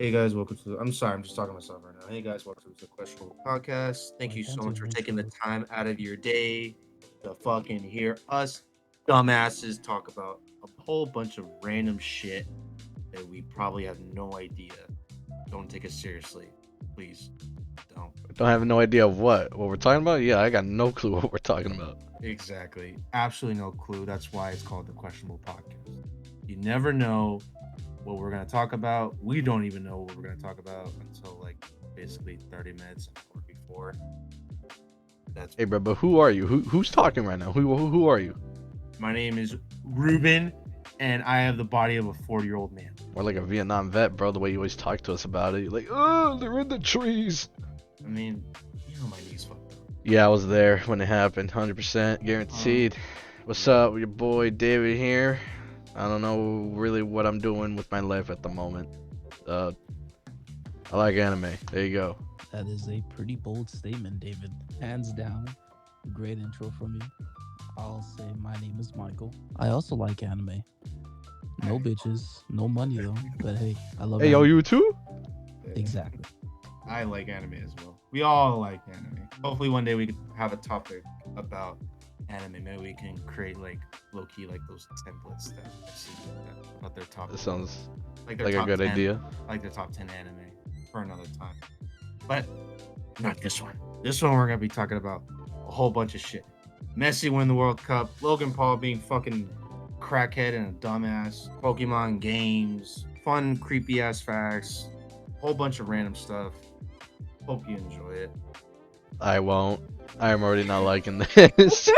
Hey guys, welcome to. I'm sorry, I'm just talking to myself right now. Hey guys, welcome to the Questionable Podcast. Thank Why you so can't much you for make taking the sure? time out of your day to fucking hear us dumbasses talk about a whole bunch of random shit that we probably have no idea. Don't take us seriously, please. Don't. Don't have no idea of what we're talking about. Yeah, I got no clue what we're talking about. Exactly. Absolutely no clue. That's why it's called the Questionable Podcast. You never know what we're gonna talk about. We don't even know what we're gonna talk about until like basically 30 minutes or before. That's Hey, bro, but who are you? Who's talking right now? Who are you? My name is Ruben, and I have the body of a 40-year-old man. More like a Vietnam vet, bro. The way you always talk to us about it, you're like, oh, they're in the trees. I mean, you know my knees fucked up. Yeah, I was there when it happened, 100% guaranteed. What's Yeah. up, your boy David here? I don't know really what I'm doing with my life at the moment. Uh, I like anime. There you go. That is a pretty bold statement, David. Hands down. Great intro from you. I'll say my name is Michael. I also like anime. No bitches, no money though. But hey, I love Hey, yo, anime. you too? Exactly. I like anime as well. We all like anime. Hopefully, one day we could have a topic about anime. Maybe we can create like low key like those templates that I've seen about their top, That sounds like their like a top good 10, idea. like their top 10 anime for another time. But not this one. This one we're gonna be talking about a whole bunch of shit. Messi winning the World Cup, Logan Paul being fucking crackhead and a dumbass, Pokemon games, fun creepy ass facts, whole bunch of random stuff. Hope you enjoy it. I won't. I am already not liking this.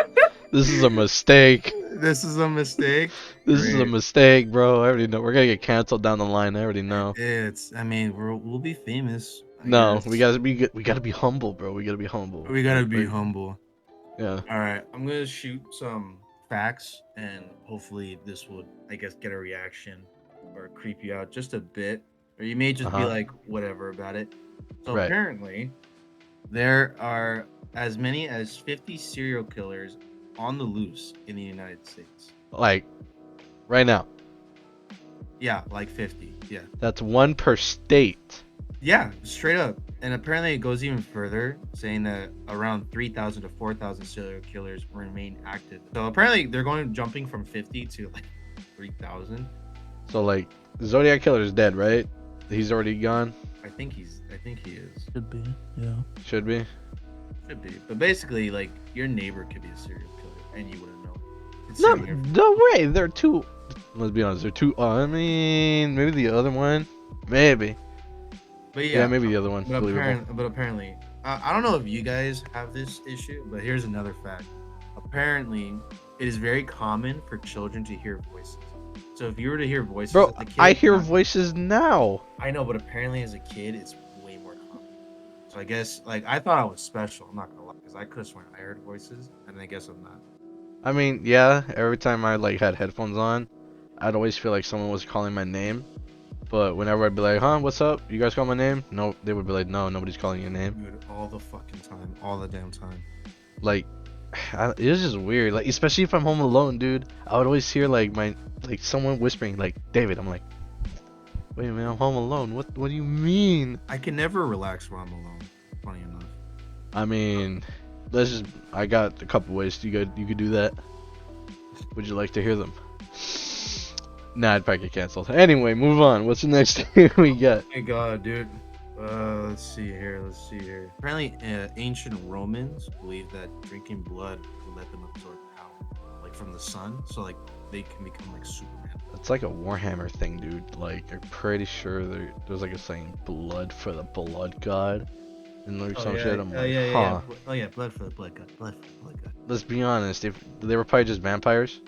This is a mistake. This is a mistake. This is a Great. mistake, bro. I already know. We're gonna get canceled down the line. I already know. It's. I mean, we'll be famous. I No, we guess gotta be. We gotta be humble, bro. We gotta be humble. we gotta be humble. Yeah. All right, I'm gonna shoot some facts, and hopefully this would, I guess, get a reaction or creep you out just a bit, or you may Uh just be huh. like, whatever about it. So Right. apparently, there are as many as 50 serial killers on the loose in the United States. Like right now. Yeah, like 50. Yeah. That's one per state. Yeah, straight up. And apparently it goes even further, saying that around 3,000 to 4,000 serial killers remain active. So apparently they're going jumping from 50 to like 3,000. So like, Zodiac Killer is dead, right? He's already gone. I think he is. Should be. Yeah. Should be. Should be. But basically, like, your neighbor could be a serial killer and you wouldn't know. It's No, sitting here. no way. They're two. Let's be honest. They're two. I mean, maybe the other one. Maybe. But Yeah, yeah, maybe the other one. but Believable. apparently, I don't know if you guys have this issue, but here's another fact. Apparently, it is very common for children to hear voices. So if you were to hear voices Bro, as a kid, I hear not- voices now. I know, but apparently as a kid, it's way more common. So I guess, like, I thought I was special. I'm not gonna lie, because I could have sworn I heard voices, and I guess I'm not. I mean, yeah. Every time I like had headphones on, I'd always feel like someone was calling my name. But whenever I'd be like, "Huh, what's up? You guys call my name?" No, they would be like, "No, nobody's calling your name." Dude, all the fucking time, all the damn time. Like, it was just weird. Like, especially if I'm home alone, dude. I would always hear like someone whispering, like David. I'm like, wait a minute, I'm home alone. What do you mean? I can never relax when I'm alone. Funny enough. I mean, I got a couple ways you could do that. Would you like to hear them? Nah, I'd probably get canceled. Anyway, move on. What's the next thing we got? My God, dude. Let's see here. Apparently, ancient Romans believed that drinking blood would let them absorb power, like from the sun, so like they can become like Superman. It's like a Warhammer thing, dude. Like, I'm pretty sure there's like a saying, blood for the blood god. And like some shit. I'm like, huh. Oh yeah, blood for the blood god. Blood for the blood god. Let's be honest. If they were probably just vampires,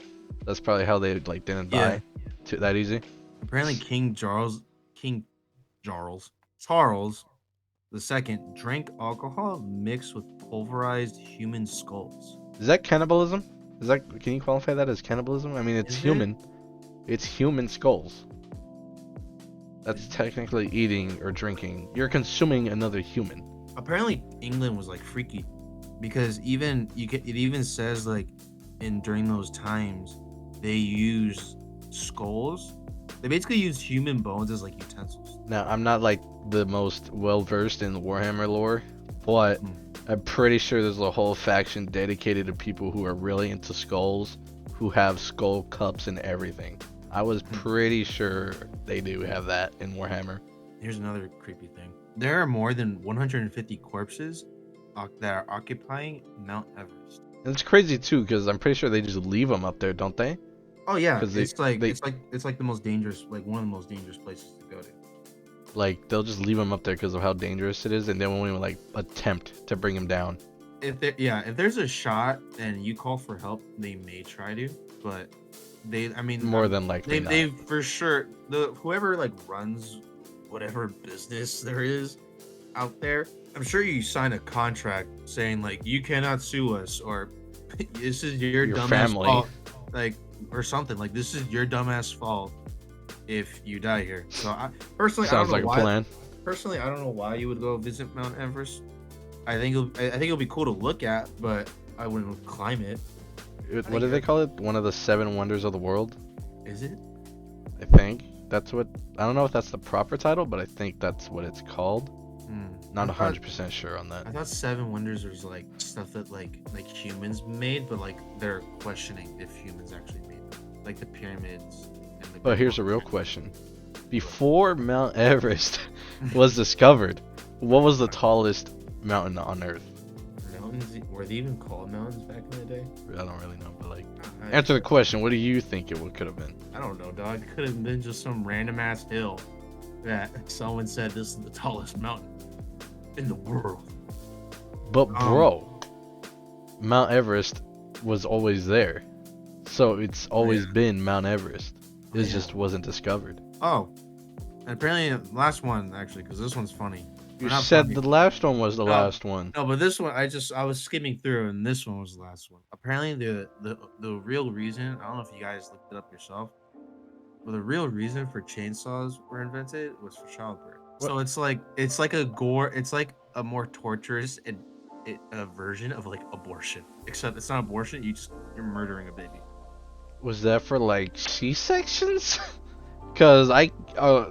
that's probably how they like didn't Yeah. die that easy. Apparently, King Charles the Second drank alcohol mixed with pulverized human skulls. Is that cannibalism? Can you qualify that as cannibalism? I mean, it's Is it? human. It's human skulls. That's technically eating or drinking. You're consuming another human. Apparently, England was like freaky because it even says like during those times they used skulls. They basically use human bones as like utensils. Now, I'm not like the most well versed in Warhammer lore, but Hmm. I'm pretty sure there's a whole faction dedicated to people who are really into skulls, who have skull cups and everything. I was pretty sure they do have that in Warhammer. Here's another creepy thing. There are more than 150 corpses that are occupying Mount Everest. And it's crazy too, because I'm pretty sure they just leave them up there, don't they? Oh yeah, 'Cause it's like the most dangerous, like one of the most dangerous places to go to. Like they'll just leave them up there because of how dangerous it is, and they won't even like attempt to bring him down. If there's a shot and you call for help, they may try to, but More than likely not. they for sure whoever like runs whatever business there is out there, I'm sure you sign a contract saying like you cannot sue us or this is your dumbass family. fault, like or something like this is your dumbass fault if you die here. So I personally Sounds I don't like know a why. plan. Personally, I don't know why you would go visit Mount Everest. I think it'll be cool to look at, but I wouldn't climb it. What do they call it? One of the 7 wonders of the world? Is it? I think that's what. I don't know if that's the proper title, but I think that's what it's called. Not I thought- 100% sure on that. I thought 7 wonders was like stuff that like humans made, but like they're questioning if humans actually made them, like the pyramids. And the But here's a real question: before Mount Everest was discovered, what was the tallest mountain on Earth? Mountains were they even called mountains back in the day? I don't really know, but like, I- answer the question. What do you think it could have been? I don't know, dog. It could have been just some random ass hill that someone said this is the tallest mountain in the world. But bro, Mount Everest was always there, so it's always been Mount Everest. It just wasn't discovered. Oh, and apparently the last one actually, because this one's funny. You Or not said funny. the last one was the No. last one. No, but this one I was skimming through, and this one was the last one. Apparently, the real reason, I don't know if you guys looked it up yourself, but the real reason for chainsaws were invented was for childbirth. What? So it's like a more torturous a version of like abortion, except it's not abortion. You're murdering a baby. Was that for like C-sections? Cause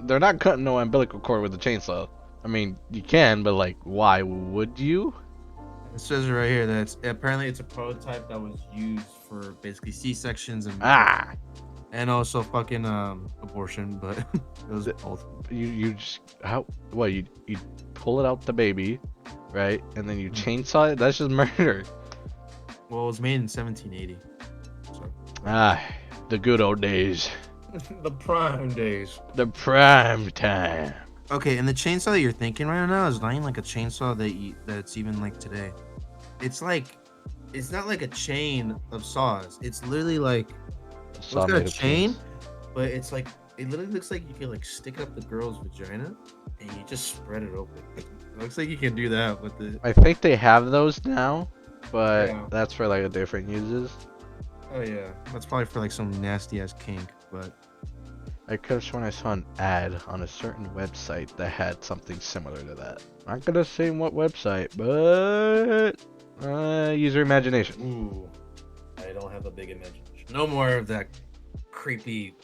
they're not cutting no umbilical cord with a chainsaw. I mean, you can, but like, why would you? It says right here that apparently it's a prototype that was used for basically C-sections and also fucking abortion, but it was both. You just you pull it out the baby, right? And then you chainsaw it. That's just murder. Well, it was made in 1780. So The good old days. the prime days. The prime time. Okay, and the chainsaw that you're thinking right now is not even like a chainsaw that's even like today. It's not like a chain of saws. It's literally like it's got a chain, but it's like it literally looks like you can like stick it up the girl's vagina and you just spread it open. It looks like you can do that with the. I think they have those now, but Yeah. that's for like a different uses. Oh yeah, that's probably for like some nasty ass kink, but. I could have sworn I saw an ad on a certain website that had something similar to that. Not gonna say what website, but use your imagination. Ooh, I don't have a big imagination. No more of that creepy.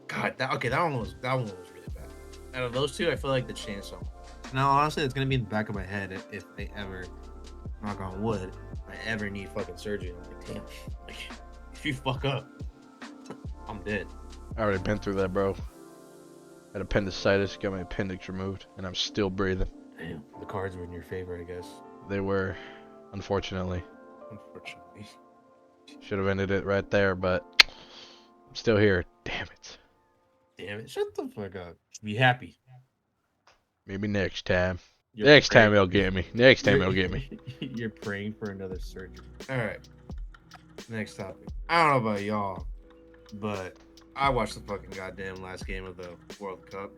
God, that one was really bad. Out of those two, I feel like the chainsaw. Now, honestly, it's gonna be in the back of my head if I ever, knock on wood, if I ever need fucking surgery. I'm like, damn, like, if you fuck up, I'm dead. I already been through that, bro. Had appendicitis, got my appendix removed, and I'm still breathing. Damn, the cards were in your favor, I guess. They were, unfortunately. Unfortunately. Should have ended it right there, but I'm still here. Damn it. Damn it! Shut the fuck up. Be happy. Maybe next time. You're Next time praying- he'll get me. Next time he'll get me. You're praying for another surgery. All right. Next topic. I don't know about y'all, but I watched the fucking goddamn last game of the World Cup.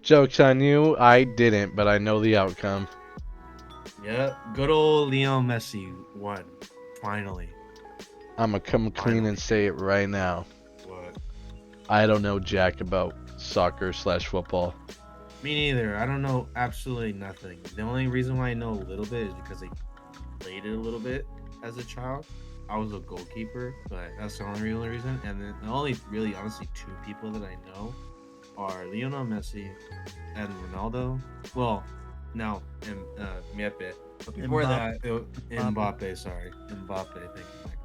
Joke's on you. I didn't, but I know the outcome. Yeah, good old Leo Messi won. Finally. I'm gonna come clean and say it right now. What? I don't know jack about soccer/football. Me neither. I don't know absolutely nothing. The only reason why I know a little bit is because I played it a little bit as a child. I was a goalkeeper, but that's the only real reason. And then the only really honestly two people that I know are Lionel Messi and Ronaldo. Well, now and Mbappe. But before that, Mbappe. Sorry, Mbappe. Thank you, Michael.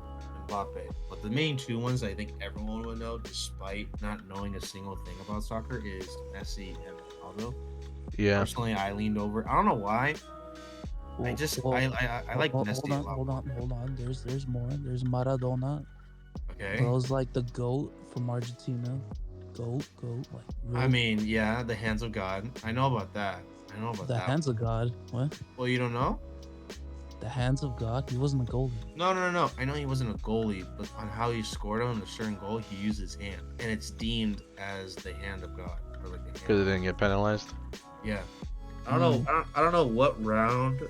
Mbappe. But the main two ones I think everyone would know, despite not knowing a single thing about soccer, is Messi and Ronaldo. Yeah. Personally, I leaned over. I don't know why. I just I like Messi a lot. Hold on. There's more. There's Maradona. Okay. Bro's like the GOAT from Argentina. GOAT. Like I real, mean, yeah, the hands of God. I know about that. I know about the that. hands of God. What? Well, you don't know? The hands of God? He wasn't a goalie. No. I know he wasn't a goalie, but on how he scored on a certain goal, he used his hand, and it's deemed as the hand of God, or like the hand. Because it didn't get penalized. Yeah. I don't know. I don't know what round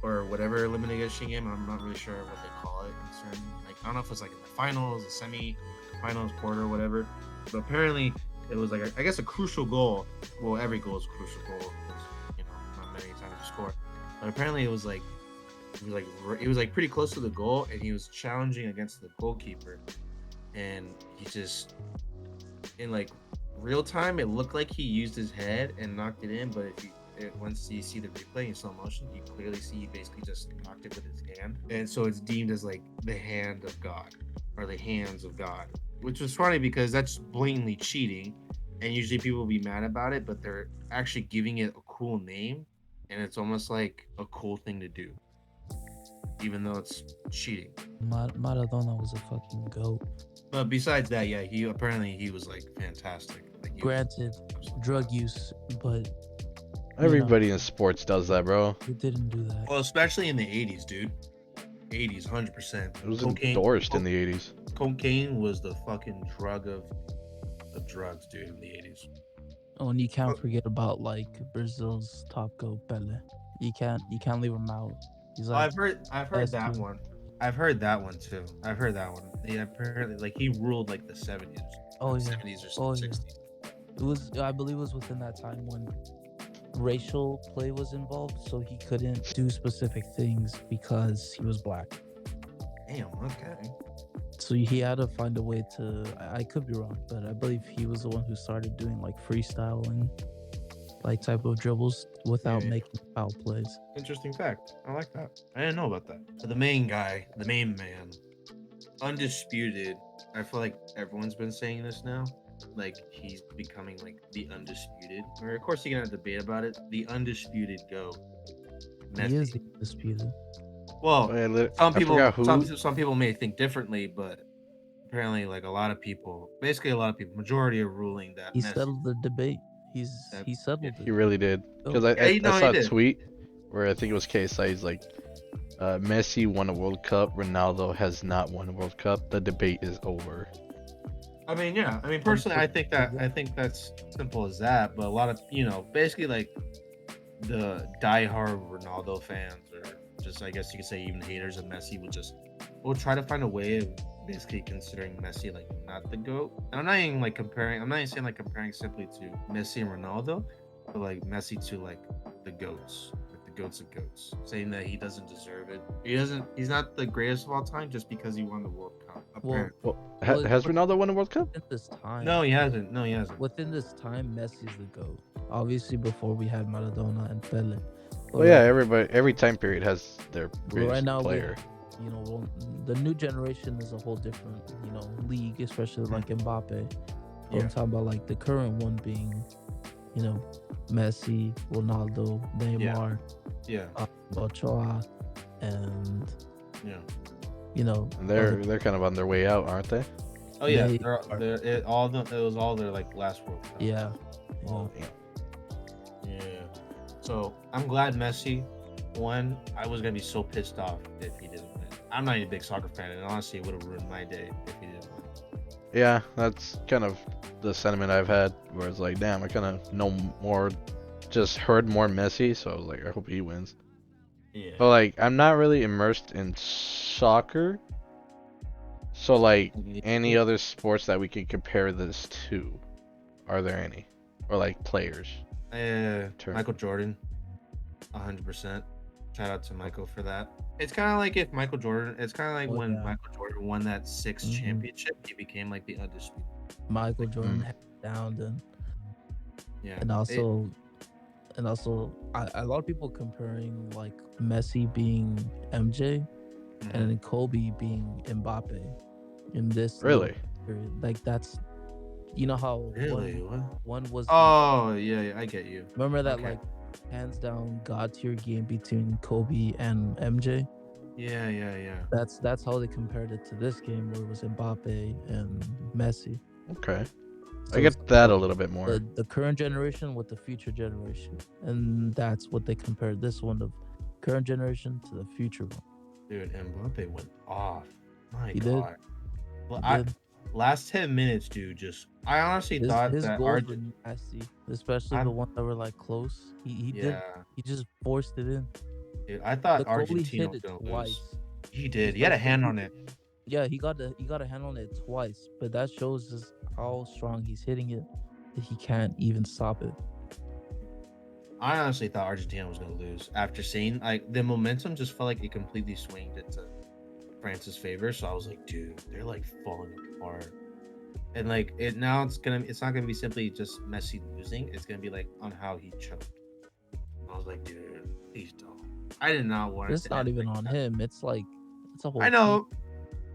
or whatever elimination game. I'm not really sure what they call it. In certain, like I don't know if it's like in the finals, the semi-finals, quarter, whatever. But apparently, it was like I guess a crucial goal. Well, every goal is a crucial goal because not many times you score. But apparently, it was like pretty close to the goal, and he was challenging against the goalkeeper, and he just in like real time, it looked like he used his head and knocked it in. But once you see the replay in slow motion, you clearly see he basically just knocked it with his hand, and so it's deemed as like the hand of God or the hands of God, which was funny because that's blatantly cheating, and usually people will be mad about it, but they're actually giving it a cool name, and it's almost like a cool thing to do, even though it's cheating. Maradona was a fucking GOAT. But besides that, yeah, he was like fantastic. Like, Granted, drug use, but Everybody in sports does that, bro. he didn't do that. Well, especially in the 80s, dude. 80s, 100%. It was endorsed in the 80s. Cocaine was the fucking drug of drugs, dude, in the 80s. Oh, and you can't forget about like Brazil's top GOAT Pele. You can't leave him out. He's like, I've heard that one. I've heard that one too. I've heard that one. Yeah, apparently, like he ruled like the 70s. Oh, yeah. 70s or 60s. Yeah. It was, I believe, it was within that time when racial play was involved, so he couldn't do specific things because he was black. Damn. Okay. So he had to find a way to. I could be wrong, but I believe he was the one who started doing like freestyling, like type of dribbles without making foul plays. Interesting fact. I like that. I didn't know about that. So the main guy, the main man, undisputed. I feel like everyone's been saying this now. Like he's becoming like the undisputed. Or of course you can have debate about it. The undisputed GOAT. Messi. He is the undisputed. Well, some people may think differently, but apparently, like a lot of people, majority are ruling that he Messi settled the debate. He settled it. He really did. Because I saw a tweet where I think it was KSI's like, Messi won a World Cup, Ronaldo has not won a World Cup. The debate is over. I mean, yeah. I mean, personally, I think that's simple as that. But a lot of basically like the diehard Ronaldo fans, or just I guess you could say even haters of Messi, will try to find a way of basically considering Messi like not the GOAT. And I'm not even saying like comparing simply to Messi and Ronaldo, but like Messi to like the GOATs. The GOATs of GOATs, saying that he doesn't deserve it. He's not the greatest of all time just because he won the World Cup. Has Ronaldo won a World Cup? At this time, No, he hasn't. Within this time, Messi's the GOAT. Obviously, before we had Maradona and Pele. Well, yeah, every time period has their greatest player. The new generation is a whole different, league, especially like Mbappe. I'm talking about like the current one being, Messi, Ronaldo, Neymar, Ochoa, and And they're kind of on their way out, aren't they? Oh yeah, it was all their like last World Cup. Yeah. Yeah. So I'm glad Messi won. I was gonna be so pissed off if he didn't win. I'm not even a big soccer fan, and honestly, it would have ruined my day if he didn't win. Yeah, that's kind of the sentiment I've had, where it's like, damn, I kind of know more, just heard more Messi, so I was like, I hope he wins. Yeah. But like, I'm not really immersed in soccer, so like, any other sports that we can compare this to, are there any, or like players? Michael Jordan, 100%. Shout out to Michael for that. It's kind of like if Michael Jordan. It's kind of like Oh when yeah. Michael Jordan won that 6th Mhm. championship, he became like the undisputed. Michael Jordan had it down, Yeah. and also a lot of people comparing like Messi being MJ and then Kobe being Mbappe in this little Really? period. Like that's how Really? What? one was the Oh yeah, I get you. remember that Okay. like hands down god tier game between Kobe and MJ. Yeah. That's how they compared it to this game where it was Mbappe and Messi. Okay. I So it's get that a little bit more. the current generation with the future generation, and that's what they compared this one of current generation to the future one. Dude, Mbappe went off. My He did. God. Well, He did. last 10 minutes, dude. I honestly thought His that goals were nasty, especially the I'm, ones that were like close. He did. yeah, He just forced it in. dude. I thought The goalie Argentina hit was it gonna lose. twice. He did. He's He had like a hand on it. yeah, he got a hand on it twice, but that shows just how strong he's hitting it that he can't even stop it. I honestly thought Argentina was gonna lose after seeing like the momentum just felt like it completely swinged into France's favor. So I was like, dude, they're like falling apart. And like it's not gonna be simply just Messi losing. It's gonna be like on how he choked. I was like, dude, please don't. I did not want it It's to not end even like on that. him. It's like it's a whole I team. know.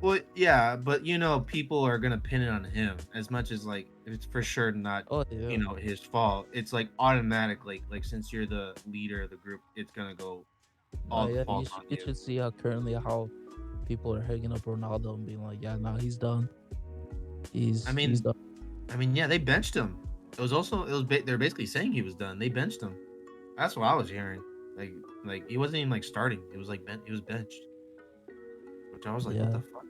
Well, yeah, but people are gonna pin it on him as much as like it's for sure not Oh yeah. his fault. It's like automatic, like since you're the leader of the group, it's gonna go all the Yeah, fault on you you. should see how people are hanging up Ronaldo and being like, yeah, no, he's done. I He's mean, done. yeah, they benched him. They're basically saying he was done. They benched him. That's what I was hearing. Like he wasn't even like starting. It was like he was benched, which I was like, what Yeah, the fuck?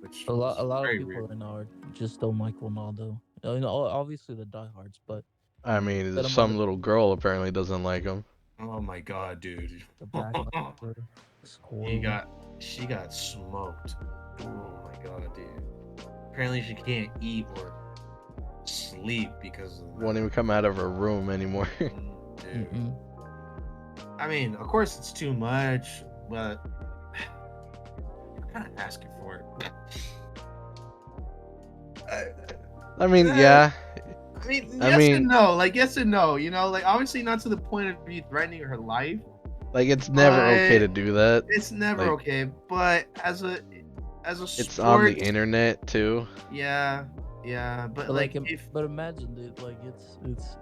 Which was a lot of very people weird. right now are just don't like Ronaldo. Obviously the diehards, but I mean, set him on some little girl apparently doesn't like him. Oh my god, dude. the back line. It's He horrible. got she got smoked. Oh my god, dude. Apparently she can't eat or sleep because of Won't that. even come out of her room anymore. Dude. Mm-mm. I mean, of course it's too much, but I'm kind of asking for it. I mean, yeah. I mean, I yes mean, and no. Like yes and no. Like obviously not to the point of you threatening her life, like it's never okay to but do that. it's never Like, okay. But as a it's on the sport, internet too. yeah. But But like if but imagine dude, like it's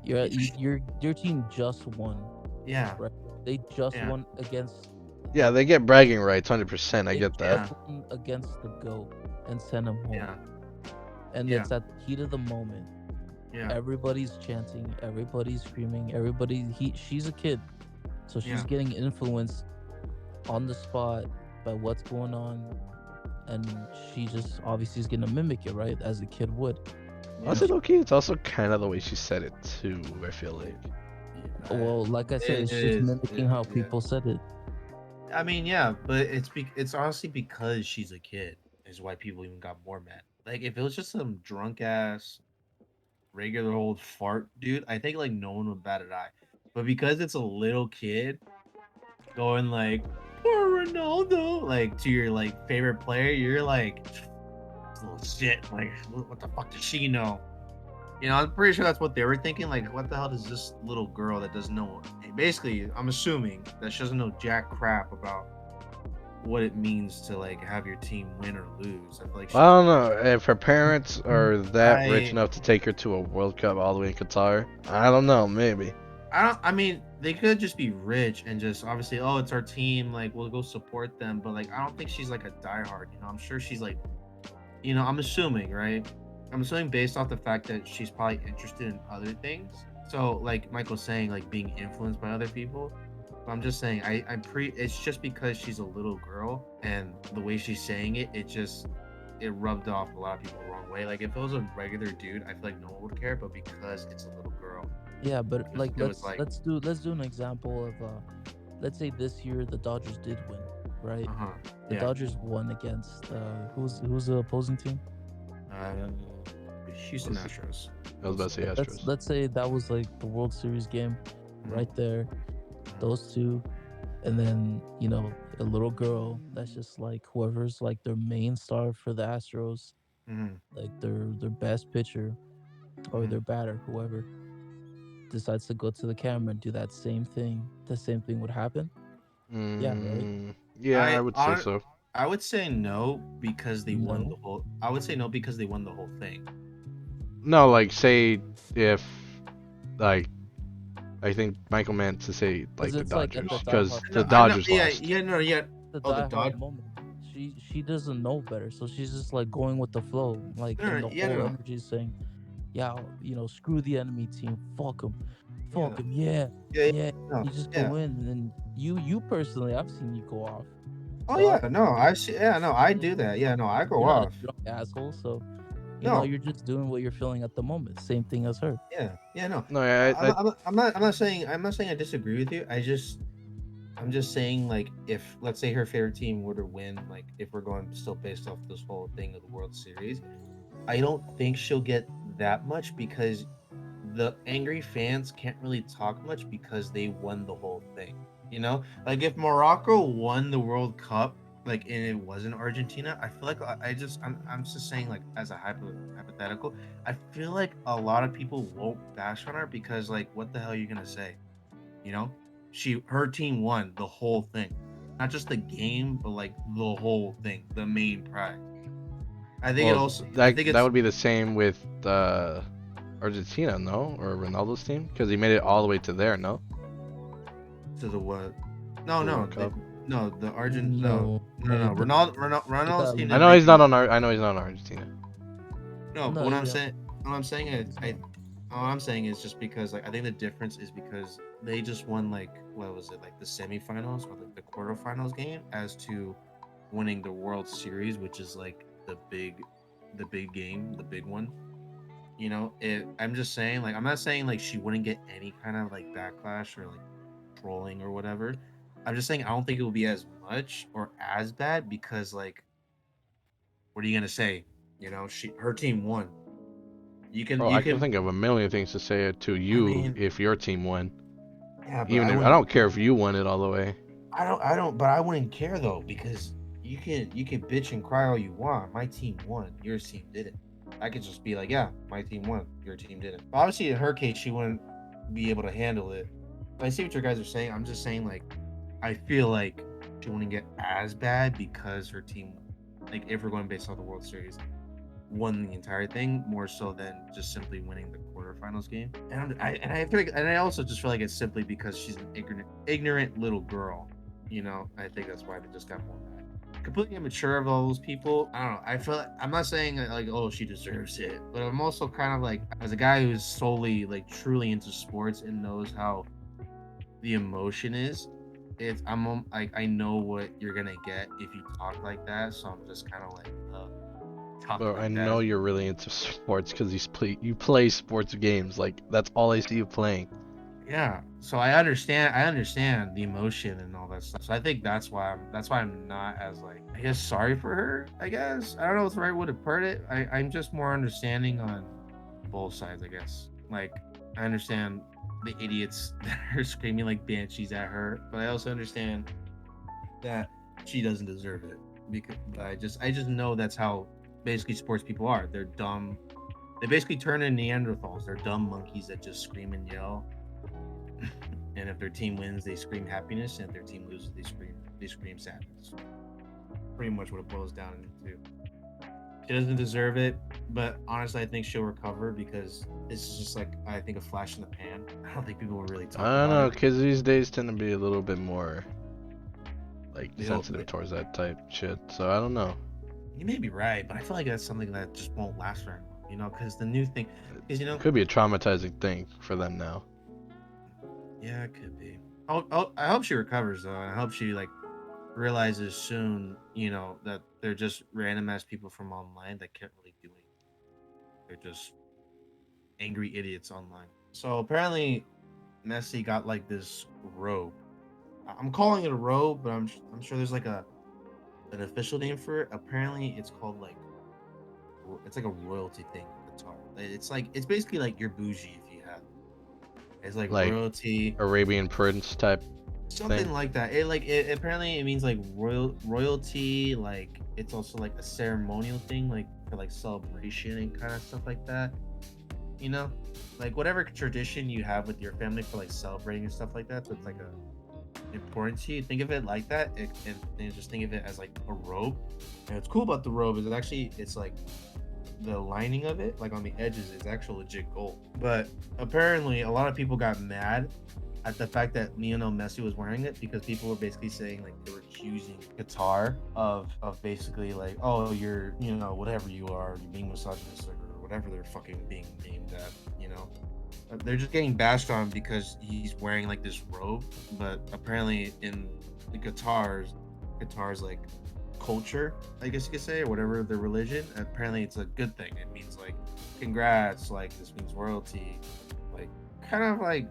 your team just won, yeah, right? They just yeah, won against Yeah, they get bragging rights, 100%. I they get that. yeah, just won against the GOAT and sent him home. yeah, And yeah, it's at the heat of the moment. yeah, Everybody's chanting, everybody's screaming, she's a kid. So she's yeah. getting influenced on the spot by what's going on, and she just obviously is gonna mimic it, right? As a kid would. Also, okay, it's also kind of the way she said it too. I feel like. Well, like I said, it's just mimicking how Yeah. people said it. I mean, yeah, but it's honestly because she's a kid is why people even got more mad. Like if it was just some drunk ass regular old fart dude, I think like no one would bat an eye. But because it's a little kid going like poor Ronaldo like to your like favorite player, you're like little shit. Like what the fuck does she know? I'm pretty sure that's what they were thinking. Like, what the hell does this little girl that doesn't know? Basically, I'm assuming that she doesn't know jack crap about what it means to like have your team win or lose. I feel like I don't know if her parents are that rich I, enough to take her to a World Cup all the way in Qatar. I don't know, maybe. I don't. I mean, they could just be rich and just obviously, oh, it's our team. Like, we'll go support them. But like, I don't think she's like a diehard. I'm sure she's like, I'm assuming, right? I'm assuming based off the fact that she's probably interested in other things. So, like Michael's saying, like being influenced by other people. But I'm just saying, it's just because she's a little girl and the way she's saying it, it rubbed off a lot of people the wrong way. Like if it was a regular dude, I feel like no one would care. But because it's a little girl, Yeah, but like it was like, let's do an example of let's say this year the Dodgers did win, right? The yeah, Dodgers won against who's the opposing team? Houston Astros. I was about to say Astros. Let's say that was like the World Series game, right there. Those two, And then, a little girl that's just like whoever's like their main star for the Astros, Mm-hmm. like their best pitcher or Mm-hmm. their batter, whoever decides to go to the camera and do that same thing, the same thing would happen. Yeah, right? Yeah, I I would say on so. I would say no because they won the No. whole. I would say no because they won the whole thing. No, like say if like I think Michael meant to say Because like the it's like at Dodgers the because diehard the No, I know. Dodgers Yeah, lost. yeah, no, yeah. the Oh, the diehard Dodge. moment. She doesn't know better, so she's just like going with the flow, like, No, and no, the yeah, whole no, energy is saying, "Yeah, screw the enemy team, yeah, fuck him, yeah, yeah, yeah, yeah." no, You just yeah. go in, and then you personally, I've seen you go off, Oh so yeah, no, I see. Yeah, no, I do that. Yeah, no, I go you're not a off. drunk asshole, so No, you're just doing what you're feeling at the moment. Same thing as her. yeah, yeah, no. No, yeah, I'm not saying I disagree with you. I'm just saying like if let's say her favorite team were to win, like if we're going still based off this whole thing of the World Series, I don't think she'll get that much because the angry fans can't really talk much because they won the whole thing. Like if Morocco won the World Cup, like and it wasn't Argentina, I feel like I'm just saying like as a hypothetical, I feel like a lot of people won't bash on her because like what the hell are you gonna say? You know, her team won the whole thing, not just the game, but like the whole thing, the main prize. well I that think that it's would be the same with Argentina, no, or Ronaldo's team because he made it all the way to there, no, to the what? No, the no, World Cup. the Argent, No, no, no. they Ronaldo's got team I didn't know make he's it. not on. I know he's not on Argentina. No, but no, yeah, what I'm saying is, he's not. all I'm saying is just because like I think the difference is because they just won like what was it like the semifinals or like the quarterfinals game as to winning the World Series, which is like the big game, the big one. I'm just saying like I'm not saying like she wouldn't get any kind of like backlash or like trolling or whatever. I'm just saying I don't think it will be as much or as bad because like what are you gonna say? Her team won. Bro, You I can can. think of a million things to say to I you mean, if your team won. yeah, but Even if I don't care if you won it all the way. but I wouldn't care though because you can bitch and cry all you want. My team won, your team didn't. I could just be like, yeah, my team won, your team didn't. Obviously, in her case, she wouldn't be able to handle it. But I see what you guys are saying. I'm just saying like I feel like she wouldn't get as bad because her team, like if we're going based off the World Series, won the entire thing more so than just simply winning the quarterfinals game. And I also just feel like it's simply because she's an ignorant little girl. I think that's why they just got more mad. Completely immature of all those people. I don't know. I feel like, I'm not saying like oh she deserves it, but I'm also kind of like as a guy who's solely like truly into sports and knows how the emotion is. Like I know what you're gonna get if you talk like that, so I'm just kind of like talk Bro, I like that. know you're really into sports because you play sports games. Like that's all I see you playing. Yeah, so I understand the emotion and all that stuff. So I think that's why I'm not as like I guess sorry for her. I guess I don't know if the right way to put it. I'm just more understanding on both sides. I guess like I understand the idiots that are screaming like banshees at her, but I also understand that she doesn't deserve it because I just know that's how basically sports people are. They're dumb. They basically turn into Neanderthals. They're dumb monkeys that just scream and yell, and if their team wins, they scream happiness, and if their team loses, they scream sadness. Pretty much what it boils down into. She doesn't deserve it, but honestly, I think she'll recover because this is just like I think a flash in the pan. I don't think people will really I talk don't about know. it. Kids these days tend to be a little bit more like They don't, sensitive towards that type shit. So I don't know. you may be right, but I feel like that's something that just won't last very long. Because the new thing is, It could be a traumatizing thing for them now. yeah, it could be. I hope she recovers though. I hope she like realizes soon, that they're just random ass people from online that can't really do anything. They're just angry idiots online. So apparently, Messi got like this robe. I'm calling it a robe, but I'm sure there's like an official name for it. Apparently, it's called like it's like a royalty thing in Qatar. It's basically like your bougie if you have. It's like Like royalty. Arabian Prince type. Something thing? like that. It apparently it means like royalty. Like it's also like a ceremonial thing, like for like celebration and kind of stuff like that. You know, like whatever tradition you have with your family for like celebrating and stuff like that. That's like a important to you. Think of it like that, and just think of it as like a robe. And what's cool about the robe is it's like the lining of it, like on the edges, is actual legit gold. But apparently, a lot of people got mad at the fact that Lionel Messi was wearing it because people were basically saying like they were accusing Qatar of basically like, oh, you're whatever you are, you're being misogynistic or whatever they're fucking being named at, you know. They're just getting bashed on because he's wearing like this robe, but apparently in the Qatar's like culture, I guess you could say, or whatever their religion, apparently it's a good thing. It means like congrats, like this means royalty, like kind of like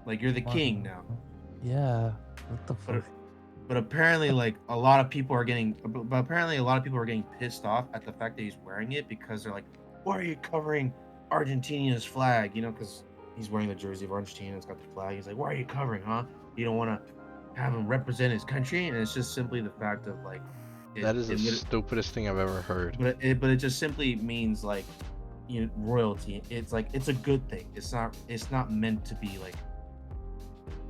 like you're the king now. Wow. Yeah. What the But fuck? but apparently like a lot of people are getting but apparently a lot of people are getting pissed off at the fact that he's wearing it because they're like, why are you covering Argentina's flag? Because he's wearing the jersey of Argentina, it's got the flag. He's like, why are you covering, huh? You don't want to have him represent his country? And it's just simply the fact of like That is the it would stupidest thing I've ever heard. but it just simply means like royalty. It's like it's a good thing. It's not meant to be like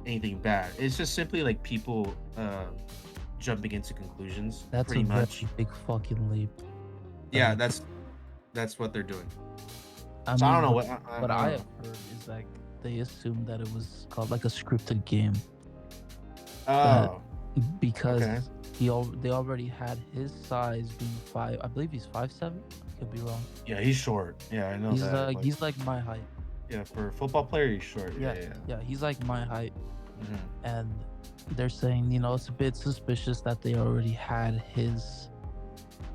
anything bad. It's just simply like people jumping into conclusions That's a pretty very much. big fucking leap. Yeah, Like, that's what they're doing. I So I don't mean, know what I I don't have know. heard is like they assumed that it was called like a scripted game that Oh, because okay. they already had his size being five. I believe he's 5'7". I could be wrong. Yeah, he's short. Yeah, I know that. Like, He's like my height. yeah, for a football player, he's short. Yeah, Yeah, yeah. yeah, he's like my height, Mhm. and they're saying it's a bit suspicious that they already had his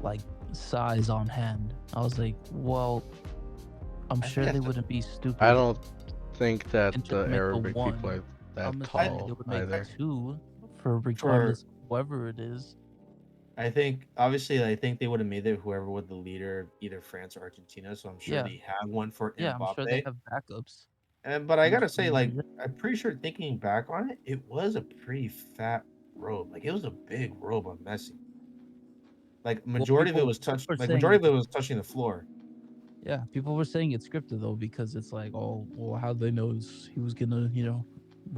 like size on hand. I was like, well, I'm I think sure they that's wouldn't be I stupid don't think that and the just make the Arabic people one. are that I'm assuming they tall would make either. two for for regardless of whoever it is. I think obviously I think they would have made it whoever was the leader, either France or Argentina. So I'm sure Yeah, they have one for yeah, I'm sure they Mbappe. have backups. And but I I'm gotta say, like, assuming, I'm pretty sure thinking back on it, it was a pretty fat robe. Like it was a big robe on Messi. Like well, majority of it was people touched. are Like saying majority of it's it was touching the floor. yeah, people were saying it's scripted though because it's like, oh, well, how they know he was gonna,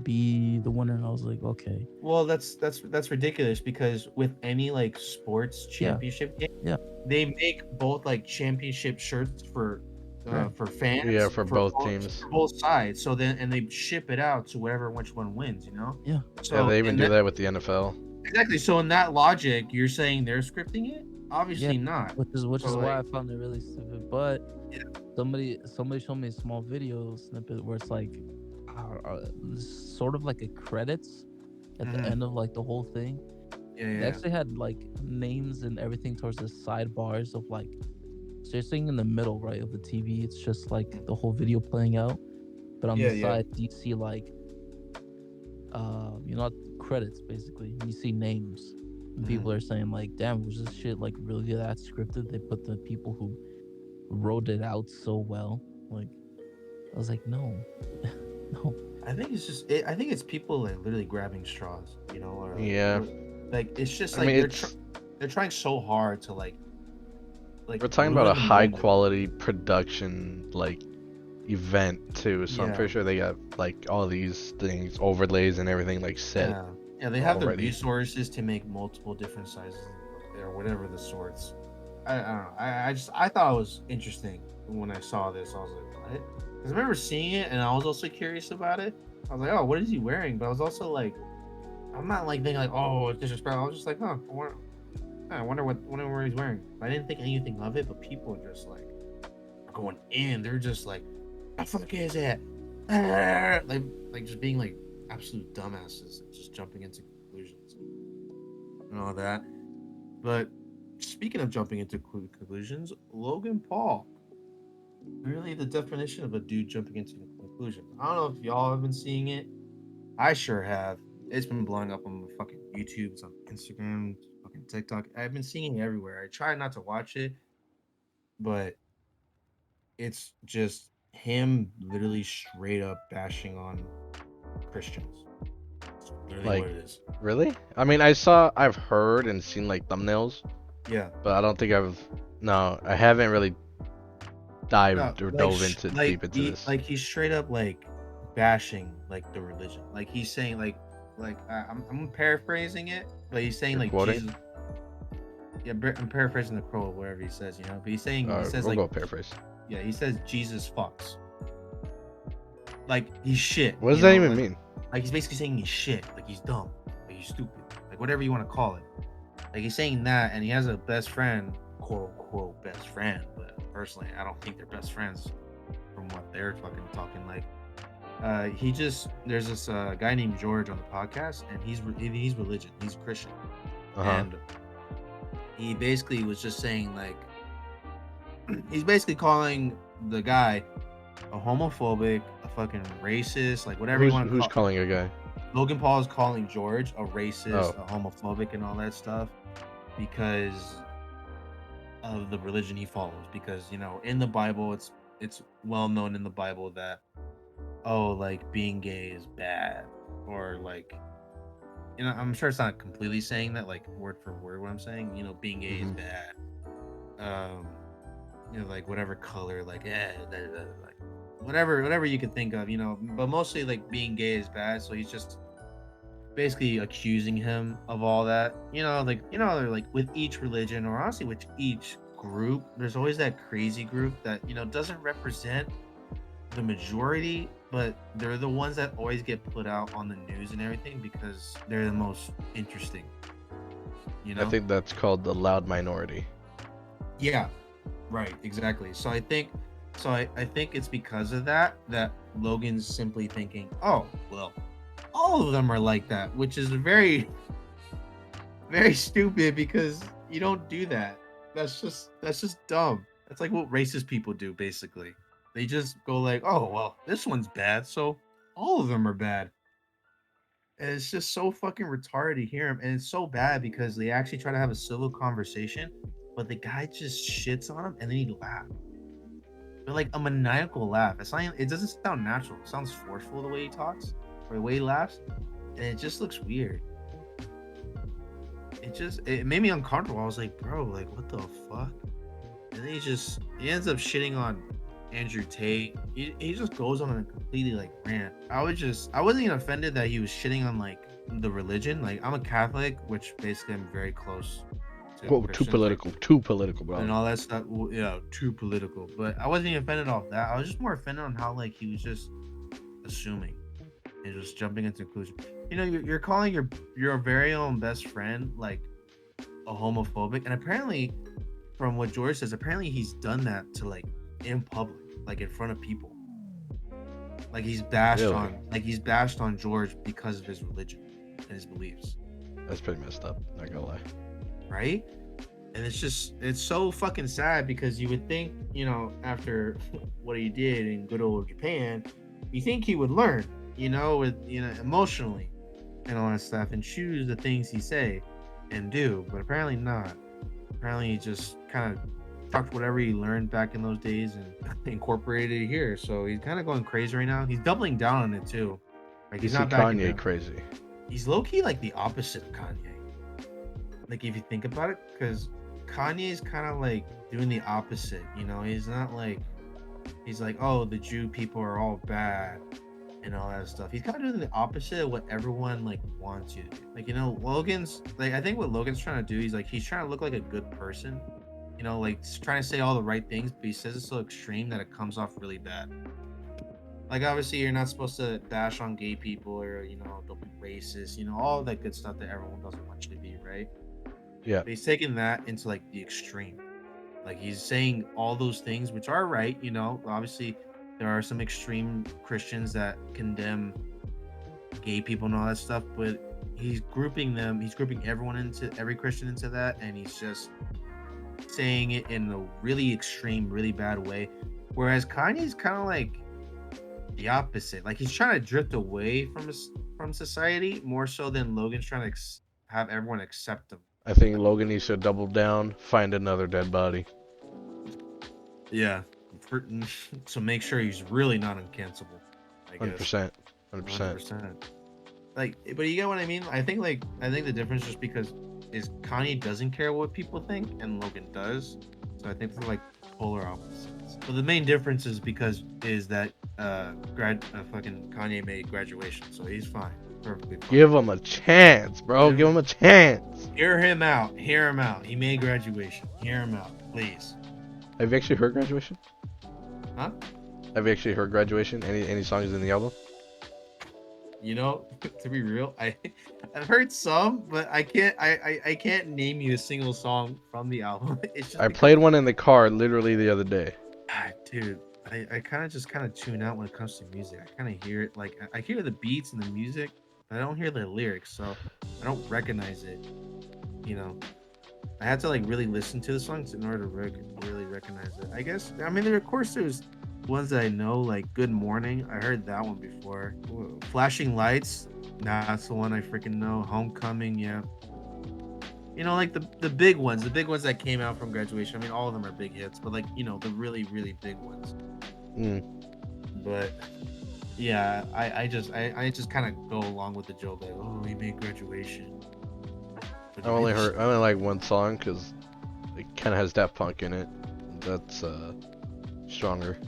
be the winner? And I was like, okay, Well, that's ridiculous because with any like sports yeah, championship game, yeah, they make both like championship shirts right, for Yeah, fans for for both teams. both sides. So then and they ship it out to whatever which one wins. yeah. Yeah, So they even in do that that with the NFL. exactly. So in that logic, you're saying they're scripting it? Yeah, Obviously not. which So is why I like, found it really stupid. But yeah. somebody showed me a small video snippet where it's like, sort of like a credits at the Mhm. end of like the whole thing. Yeah, They yeah, actually had like names and everything towards the sidebars of like, so you're sitting in the middle right of the TV. It's just like the whole video playing out, but on the yeah, yeah. side you see like, credits basically. You see names. And Mhm. people are saying like, "Damn, was this shit like really that scripted?" They put the people who wrote it out so well. Like, I was like, no, no. I think it's just I think it's people like literally grabbing straws, or Yeah, like it's just I like mean it's they're trying so hard to like we're talking about a ruin the high moment. quality production like event too, so I'm Yeah, pretty sure they got like all these things, overlays and everything like set yeah, yeah. They have the already. resources to make multiple different sizes or whatever the sorts. I don't know. I thought it was interesting when I saw this. I was like, what? Because I remember seeing it and I was also curious about it. I was like, oh, what is he wearing? But I was also like, I'm not like thinking like, oh, it's disrespectful. I was just like, huh, I wonder what he's wearing. I didn't think anything of it, but people are just like going in. They're just like, the fuck is it? Like just being like absolute dumbasses and just jumping into conclusions and all that. But speaking of jumping into conclusions, Logan Paul, really the definition of a dude jumping into conclusions. I don't know if y'all have been seeing it. I sure have. It's been blowing up on my fucking YouTube's on Instagram, fucking TikTok. I've been seeing it everywhere. I try not to watch it, but it's just him literally straight up bashing on Christians. Literally Like, what it is. really? I mean, I've heard and seen like thumbnails, Yeah. but I don't think no, I haven't really No, dived or like dove into like deep into he this. like he's straight up like bashing like the religion. Like he's saying I'm paraphrasing it, but he's saying You're like quoting? Jesus. Yeah, I'm paraphrasing the quote, whatever he says, you know. But he says We'll like go paraphrase. yeah, he says Jesus fucks. Like he's shit, What does you that know. even mean? Like he's basically saying he's shit, like he's dumb, like he's stupid, like whatever you want to call it. Like he's saying that, and he has a best friend, quote unquote best friend. But personally, I don't think they're best friends from what they're fucking talking. Like, there's this guy named George on the podcast, and he's religion, he's Christian, Uh-huh. and he basically was just saying like, he's basically calling the guy a homophobic, a fucking racist, like whatever you want to Who's call. calling a guy? Logan Paul is calling George a racist, Oh. a homophobic, and all that stuff because of the religion he follows. Because you know, in the Bible, it's well known in the Bible that like being gay is bad, or like I'm sure it's not completely saying that like word for word what I'm saying. You know, being gay is Mhm. bad. Um, like whatever color, like like whatever you can think of, but mostly like being gay is bad. So he's just basically accusing him of all that. They're like with each religion, or honestly with each group, there's always that crazy group that doesn't represent the majority, but they're the ones that always get put out on the news and everything because they're the most interesting. I think that's called the loud minority. Yeah, right, exactly. So I think it's because of that Logan's simply thinking, oh well, all of them are like that, which is very, very stupid because you don't do that. That's just dumb. That's like what racist people do, basically. They just go like, oh well, this one's bad, so all of them are bad. And it's just so fucking retarded to hear him, and it's so bad because they actually try to have a civil conversation, but the guy just shits on him and then he laughs. But like a maniacal laugh. It doesn't sound natural. It sounds forceful the way he talks or the way he laughs, and it just looks weird. It made me uncomfortable. I was like, bro, like what the fuck? And then he ends up shitting on Andrew Tate. He just goes on a completely like rant. I wasn't even offended that he was shitting on like the religion. Like I'm a Catholic, which basically I'm very close to Whoa, Christians, too political, bro. and all that stuff. Yeah, too political. But I wasn't even offended off that. I was just more offended on how like he was just assuming and just jumping into conclusion. You're calling your very own best friend like a homophobic, and apparently, from what George says, apparently he's done that to like in public, like in front of people. Like he's bashed on George because of his religion and his beliefs. That's pretty messed up, not gonna lie. Right? And it's so fucking sad because you would think, after what he did in good old Japan, you think he would learn, emotionally and all that stuff and choose the things he say and do, but apparently not. Apparently he just kind of tucked whatever he learned back in those days and incorporated it here. So he's kind of going crazy right now. He's doubling down on it too. Like You he's see not backing Kanye down. crazy. He's low-key like the opposite of Kanye. Like if you think about it, because Kanye is kind of like doing the opposite. He's not like he's like, oh, the Jew people are all bad and all that stuff. He's kind of doing the opposite of what everyone like wants you to do. Like Logan's like I think what Logan's trying to do, he's trying to look like a good person. Like trying to say all the right things, but he says it so extreme that it comes off really bad. Like obviously you're not supposed to bash on gay people or don't be racist, all that good stuff that everyone doesn't want you to be, right? Yeah. But he's taking that into like the extreme. Like he's saying all those things which are right, obviously there are some extreme Christians that condemn gay people and all that stuff, but he's grouping every Christian into that, and he's just saying it in a really extreme, really bad way. Whereas Kanye's kind of like the opposite. Like he's trying to drift away from society more so than Logan's trying to have everyone accept him. I think Logan needs to double down, find another dead body. Yeah, so make sure he's really not uncancelable. I guess 100%. 100%. like, but you get what I mean. I think the difference just because is Kanye doesn't care what people think and Logan does. So I think they're like polar opposites. But the main difference is that fucking Kanye made graduation, so he's fine, perfectly fine. Give him a chance, bro. Give him a chance. Hear him out. Hear him out. He made graduation. Hear him out, please. Have you actually heard graduation? Huh? Have you actually heard graduation? Any songs in the album? You know, to be real, I've heard some, but I can't name you a single song from the album. It's just I played one in the car literally the other day. dude, I kind of tune out when it comes to music. I kind of hear it like I hear the beats and the music, but I don't hear the lyrics, so I don't recognize it. You know, I had to like really listen to the songs in order to really recognize it. I guess I mean of course there's ones that I know, like Good Morning. I heard that one before. Ooh, Flashing Lights, nah, that's the one I freaking know. Homecoming, yeah. You know, like the big ones that came out from graduation. I mean, all of them are big hits, but like, you know, the really, really big ones. But yeah, I just kind of go along with the joke like, oh, he made graduation. I only like one song because it kind of has Daft Punk in it. That's stronger.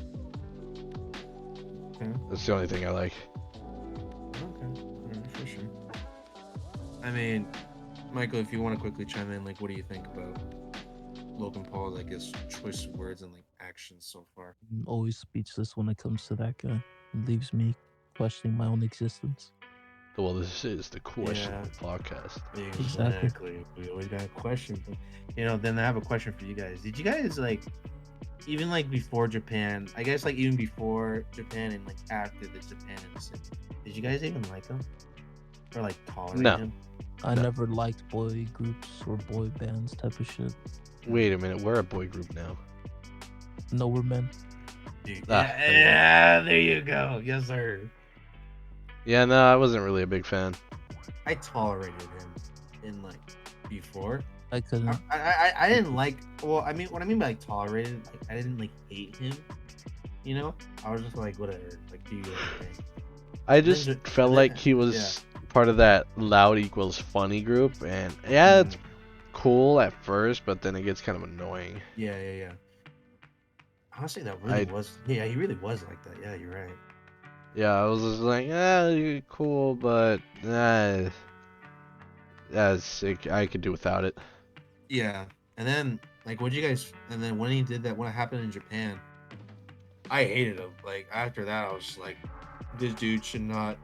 Okay. That's the only thing I like. Okay, for sure. I mean, Michael, if you want to quickly chime in, like, what do you think about Logan Paul's, I guess, choice of words and like actions so far? I'm always speechless when it comes to that guy. It leaves me questioning my own existence. Well, this is the questionable podcast. Exactly. We always got a question. You know, then I have a question for you guys. Did you guys like, even like before Japan, I guess like even before Japan and like after the Japan incident, did you guys even like him? Or like tolerate him? I never liked boy groups or boy bands type of shit. Wait a minute, we're a boy group now. No, we're men. Yeah, there you go. Yes, sir. Yeah, no, I wasn't really a big fan. I tolerated him in like before. I couldn't. I didn't like. Well, I mean, what I mean by like, tolerated, like, I didn't like hate him. You know, I was just like, whatever. Like, do your thing. I just felt like he was part of that loud equals funny group, and it's cool at first, but then it gets kind of annoying. Yeah. Honestly, that really was. Yeah, he really was like that. Yeah, you're right. Yeah, I was just like, you're cool, but I could do without it. Yeah, and then like, what you guys? And then when he did that, when it happened in Japan, I hated him. Like after that, I was just like, this dude should not.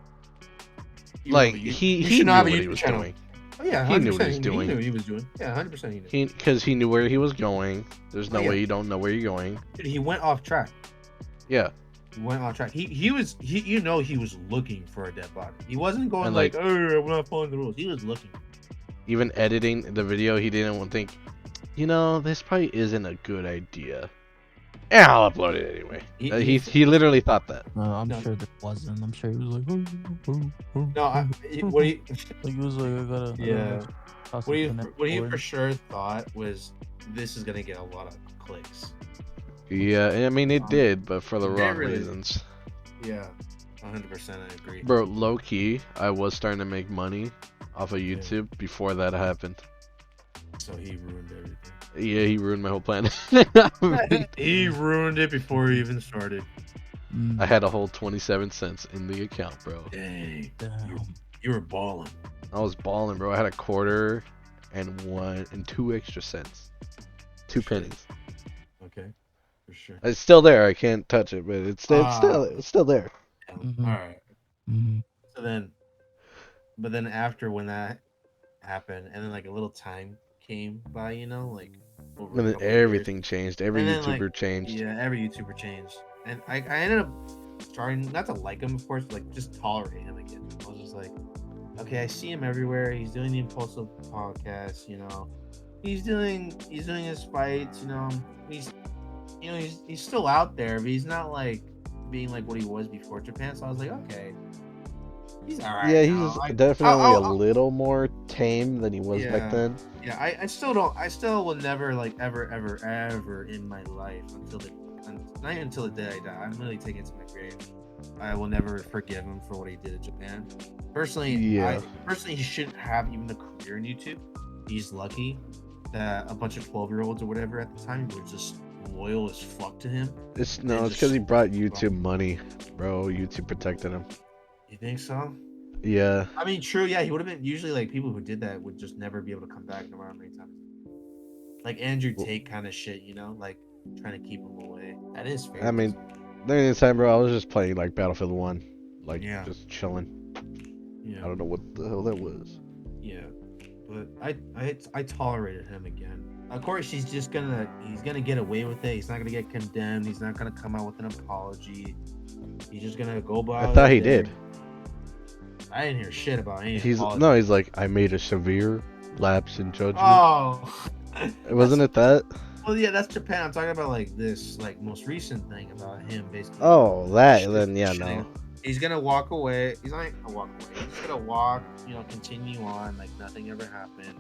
Like he knew what he was doing. Oh yeah, he knew what he was doing. He knew what he was doing. Yeah, 100% he knew. Because he knew where he was going. There's no way you don't know where you're going. Dude, he went off track. Yeah. He went off track. He was looking for a dead body. He wasn't going like, oh, I'm not following the rules. He was looking. Even editing the video, he didn't think, this probably isn't a good idea. Yeah, I'll upload it anyway. He literally thought that. I'm sure there wasn't. I'm sure he was like, what he like he was like, I gotta. What he for sure thought was, this is gonna get a lot of clicks. Yeah, I mean it did, but for the wrong reasons. Yeah, 100% I agree. Bro, low key, I was starting to make money off of YouTube before that happened. So he ruined everything. Yeah, he ruined my whole plan. He ruined it before he even started. I had a whole 27 cents in the account, bro. Dang. You were balling. I was balling, bro. I had a quarter and 2 extra cents. 2 pennies. Okay. For sure. It's still there. I can't touch it, but it's still there. All right. But then after when that happened, and then like a little time came by, like over and then everything changed. Every YouTuber changed. Yeah, every YouTuber changed, and I ended up starting not to like him, of course, but like just tolerate him again. I was just like, okay, I see him everywhere. He's doing the Impulsive podcast. He's doing his fights. He's still out there, but he's not like being like what he was before Japan. So I was like, okay, he's all right. Yeah, he's definitely a little more tame than he was back then. Yeah, I still will never like ever in my life not until the day I die. I'm really taking it to my grave. I will never forgive him for what he did in Japan. Personally, Yeah. personally he shouldn't have even a career in YouTube. He's lucky that a bunch of 12-year-olds or whatever at the time were just loyal as fuck to him. It's and because just he brought YouTube money, bro. YouTube protected him. You think so? Yeah. I mean, true. Yeah, he would have been. Usually, like people who did that would just never be able to come back, no matter how many times. Like Andrew Well, Tate kind of shit, you know, like trying to keep him away. That is fair. I mean, during this time, bro, I was just playing like Battlefield 1, like Yeah. just chilling. Yeah. I don't know what the hell that was. Yeah, but I tolerated him again. Of course, he's gonna get away with it. He's not gonna get condemned. He's not gonna come out with an apology. He's just gonna go by. I thought he did. I didn't hear shit about any. He's like, I made a severe lapse in judgment. Oh, Wasn't it that? Well, yeah, that's Japan. I'm talking about like this, like most recent thing about him, basically. Oh, that then yeah, no. He's gonna walk away. He's not gonna walk away. He's gonna walk, continue on like nothing ever happened,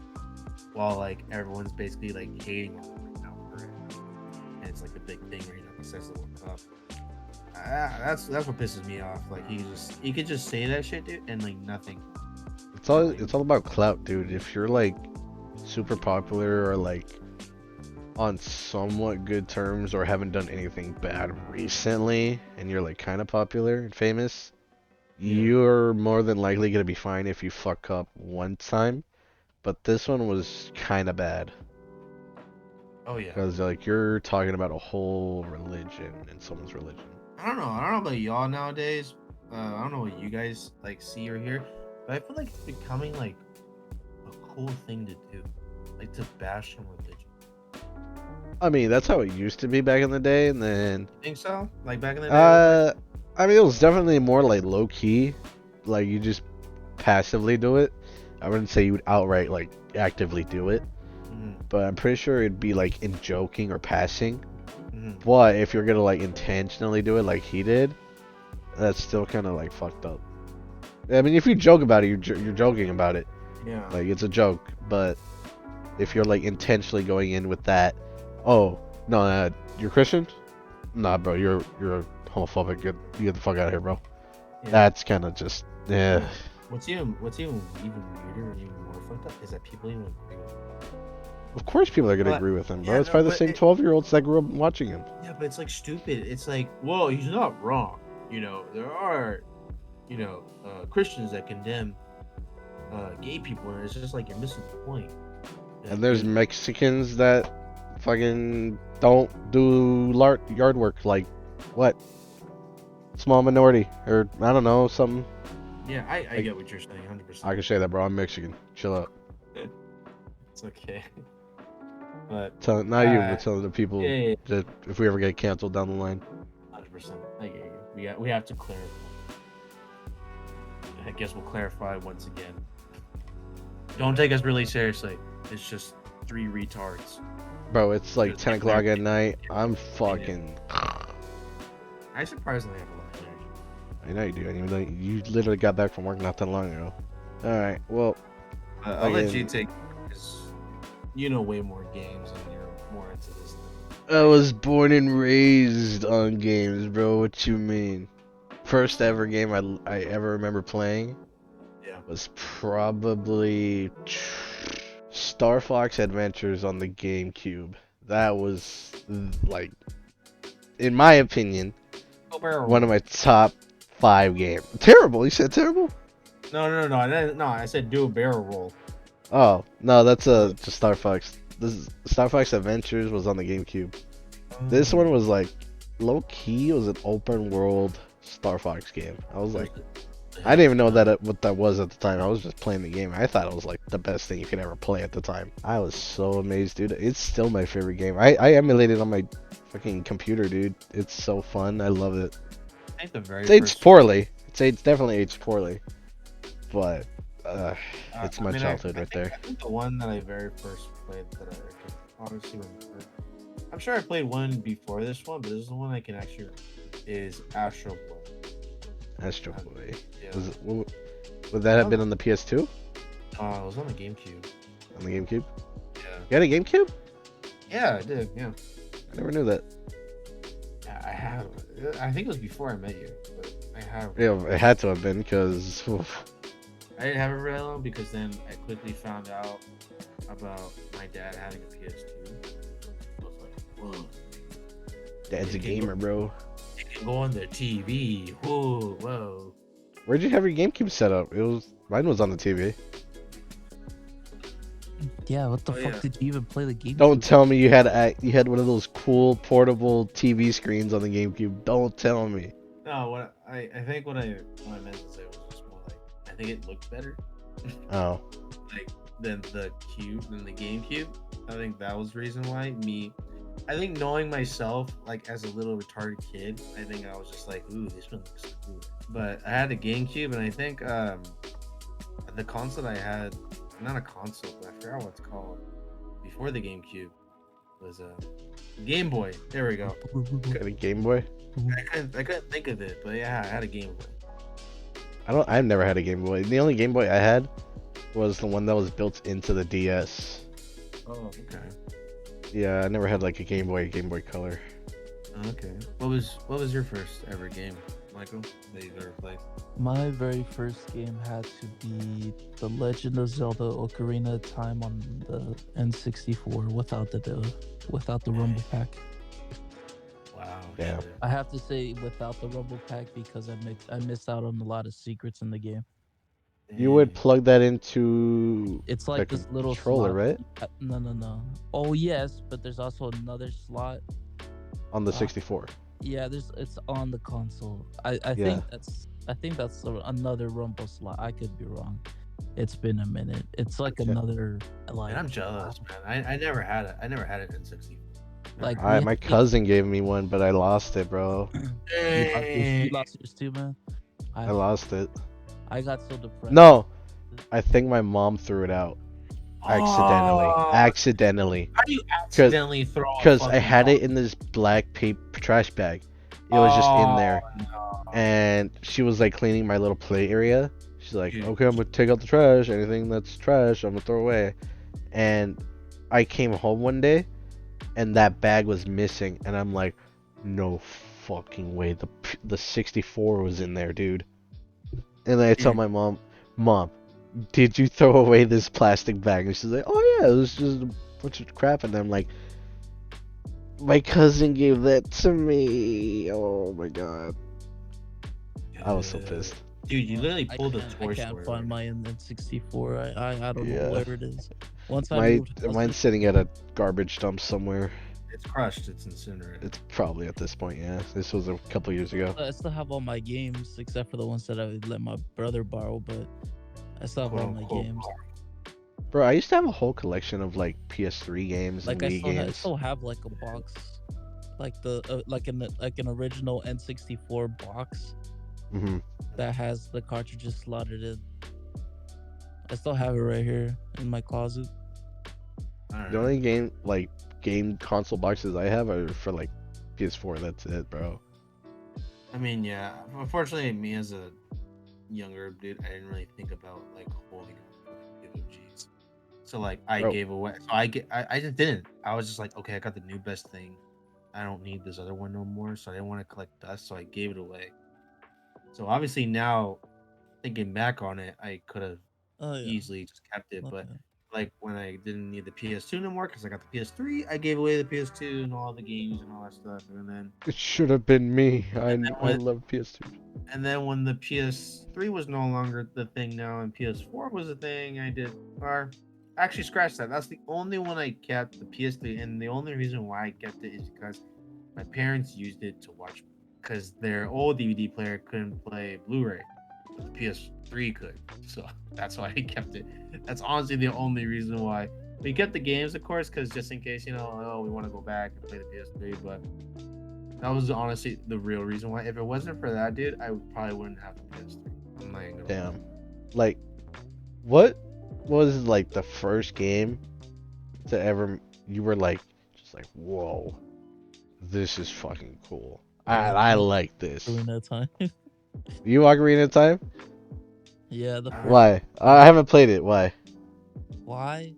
while like everyone's basically like hating on him right now for it. And it's like a big thing right now. He says the World Cup. That's what pisses me off. Like he could just say that shit, dude, and like nothing. It's all about clout, dude. If you're like super popular or like on somewhat good terms or haven't done anything bad recently and you're like kind of popular and famous, you're more than likely gonna be fine if you fuck up one time. But this one was kind of bad. Oh yeah. Because like you're talking about a whole religion and someone's religion. I don't know about y'all nowadays. I don't know what you guys like see or hear, but I feel like it's becoming like a cool thing to do, like to bash some religion. I mean, that's how it used to be back in the day, and then. You think so? Like back in the day? I mean, it was definitely more like low key, like you just passively do it. I wouldn't say you would outright like actively do it, but I'm pretty sure it'd be like in joking or passing. But if you're gonna like intentionally do it like he did, that's still kind of like fucked up. I mean, if you joke about it, you're joking about it. Yeah. Like it's a joke, but if you're like intentionally going in with that, oh no, you're Christian? Nah, bro, you're homophobic. Get the fuck out of here, bro. Yeah. That's kind of just yeah. What's even weirder and even more fucked up is that people even agree with him. Of course people are going to agree with him, bro. Yeah, it's probably the same 12-year-olds that grew up watching him. Yeah, but it's like stupid. It's like, well, he's not wrong. There are, Christians that condemn gay people, and it's just like you're missing the point. And there's Mexicans that fucking don't do yard work, like what? Small minority, or I don't know, something. Yeah, I get what you're saying, 100%. I can say that, bro. I'm Mexican. Chill out. It's okay. But not you, but telling the people that if we ever get canceled down the line. 100%. I get you. We have to clarify. I guess we'll clarify once again. Don't take us really seriously. It's just 3 retards. Bro, it's like 10 o'clock at night. I'm fucking. I surprisingly have a lot of energy. I know you do. And even though you literally got back from work not that long ago. All right. Well, I'll let you take. You know way more games and you're more into this thing. I was born and raised on games, bro. What you mean? First ever game I ever remember playing was probably Star Fox Adventures on the GameCube. That was like, in my opinion, one of my top 5 games. Terrible? You said terrible? No. I said do a barrel roll. Oh no, that's just Star Fox. Star Fox Adventures was on the GameCube. This one was like low key. It was an open world Star Fox game. I was like, I didn't even know what that was at the time. I was just playing the game. I thought it was like the best thing you could ever play at the time. I was so amazed, dude. It's still my favorite game. I emulated it on my fucking computer, dude. It's so fun. I love it. I think the very it's aged poorly. It's definitely aged poorly, but. It's my childhood right there. I think the one that I very first played that I can honestly remember. I'm sure I played one before this one, but this is the one I can actually is Astro Boy. Astro Boy. Yeah. Would that have been on the PS2? It was on the GameCube. On the GameCube? Yeah. You had a GameCube? Yeah, I did. Yeah. I never knew that. Yeah, I have. I think it was before I met you, but I have. Yeah, it had to have been because. I didn't have it for that long because then I quickly found out about my dad having a PS2. I was like, whoa, Dad's a it can go, gamer, bro. it can go on the TV. Whoa, whoa. Where'd you have your GameCube set up? Mine was on the TV. Yeah, what the Oh fuck yeah. did you even play the game? Don't tell me you had one of those cool portable TV screens on the GameCube. Don't tell me. No, I think what I meant to say was just more like I think it looked better. Oh, Like than the GameCube. I think that was the reason why I think knowing myself, like as a little retarded kid, I think I was just like, ooh, this one looks cool. But I had a GameCube, and I think the console I had, not a console, but I forgot what it's called before the GameCube was a Game Boy. There we go. got a Game Boy? I couldn't think of it, but yeah, I had a Game Boy. I've never had a Game Boy. The only Game Boy I had was the one that was built into the DS. Oh, okay. Yeah, I never had like a Game Boy Color. Okay. What was your first ever game, Michael, that you ever played? My very first game had to be The Legend of Zelda: Ocarina of Time on the N64 without the Rumble Pack. Wow. Yeah. shit. I have to say without the Rumble Pack because I missed out on a lot of secrets in the game. You would Dang. plug that into It's the like this little controller, slot. right? No. Oh yes, but there's also another slot. On the Uh, 64. Yeah, it's on the console. Yeah. I think that's another Rumble slot. I could be wrong. It's been a minute. It's like Okay. another Man, I'm jealous, man. I never had it. I never had it in 64. Like, My cousin gave me one, but I lost it, bro. you lost yours too, man. I lost it. I got so depressed. No, I think my mom threw it out accidentally. Oh, Accidentally. how do you accidentally throw a Because I fucking had it console? in this black paper trash bag. It was just in there. No. And she was like cleaning my little play area. She's like, Yeah. okay, I'm gonna take out the trash. Anything that's trash, I'm gonna throw away. And I came home one day, and that bag was missing. And I'm like, no fucking way. The 64 was in there, dude. And I tell Dude. my Mom, did you throw away this plastic bag? And she's like, oh yeah, it was just a bunch of crap. And I'm like, my cousin gave that to me. Oh my god. I was so pissed. Dude, you literally pulled a I Toy can't Story. find my N64. I don't Yeah. know where it is. Once I My moved, mine's sitting at a garbage dump somewhere. It's crushed. It's incinerated. It's probably at this point, yeah. This was a couple years ago. I still have all my games except for the ones that I let my brother borrow, but I still have all my Quote, unquote, games. Bro, I used to have a whole collection of like PS3 games Like and I Wii still, I games. still have like a box, like an original N64 box hmm that has the cartridges slotted in. I still have it right here in my closet. Alright. The only game console boxes I have are for like PS4. That's it, bro. I mean, yeah. Unfortunately, me as a younger dude, I didn't really think about like holding on to like, G's. So like I Bro. gave away. So I just didn't. I was just like, okay, I got the new best thing. I don't need this other one no more. So I didn't want to collect dust. So I gave it away. So obviously now, thinking back on it, I could have Oh yeah. easily just kept it. But Okay. like when I didn't need the PS2 no more because I got the PS3, I gave away the PS2 and all the games and all that stuff. It should have been me. I when- love PS2. and then when the PS3 was no longer the thing now and PS4 was a thing, I did or actually scratch that. That's the only one I kept, the PS3, and the only reason why I kept it is because my parents used it to watch because their old DVD player couldn't play Blu-ray, but the PS3 could. So that's why I kept it. That's honestly the only reason why. We kept the games, of course, because just in case, oh, we want to go back and play the PS3, but that was honestly the real reason why. If it wasn't for that, dude, I probably wouldn't have the PS3. I'm not even gonna lie. Damn. Like, what was like the first game to ever you were like just like, whoa, this is fucking cool. I like this. During that time. You Ocarina of Time? Yeah. The first. Why? I haven't played it. Why? Why?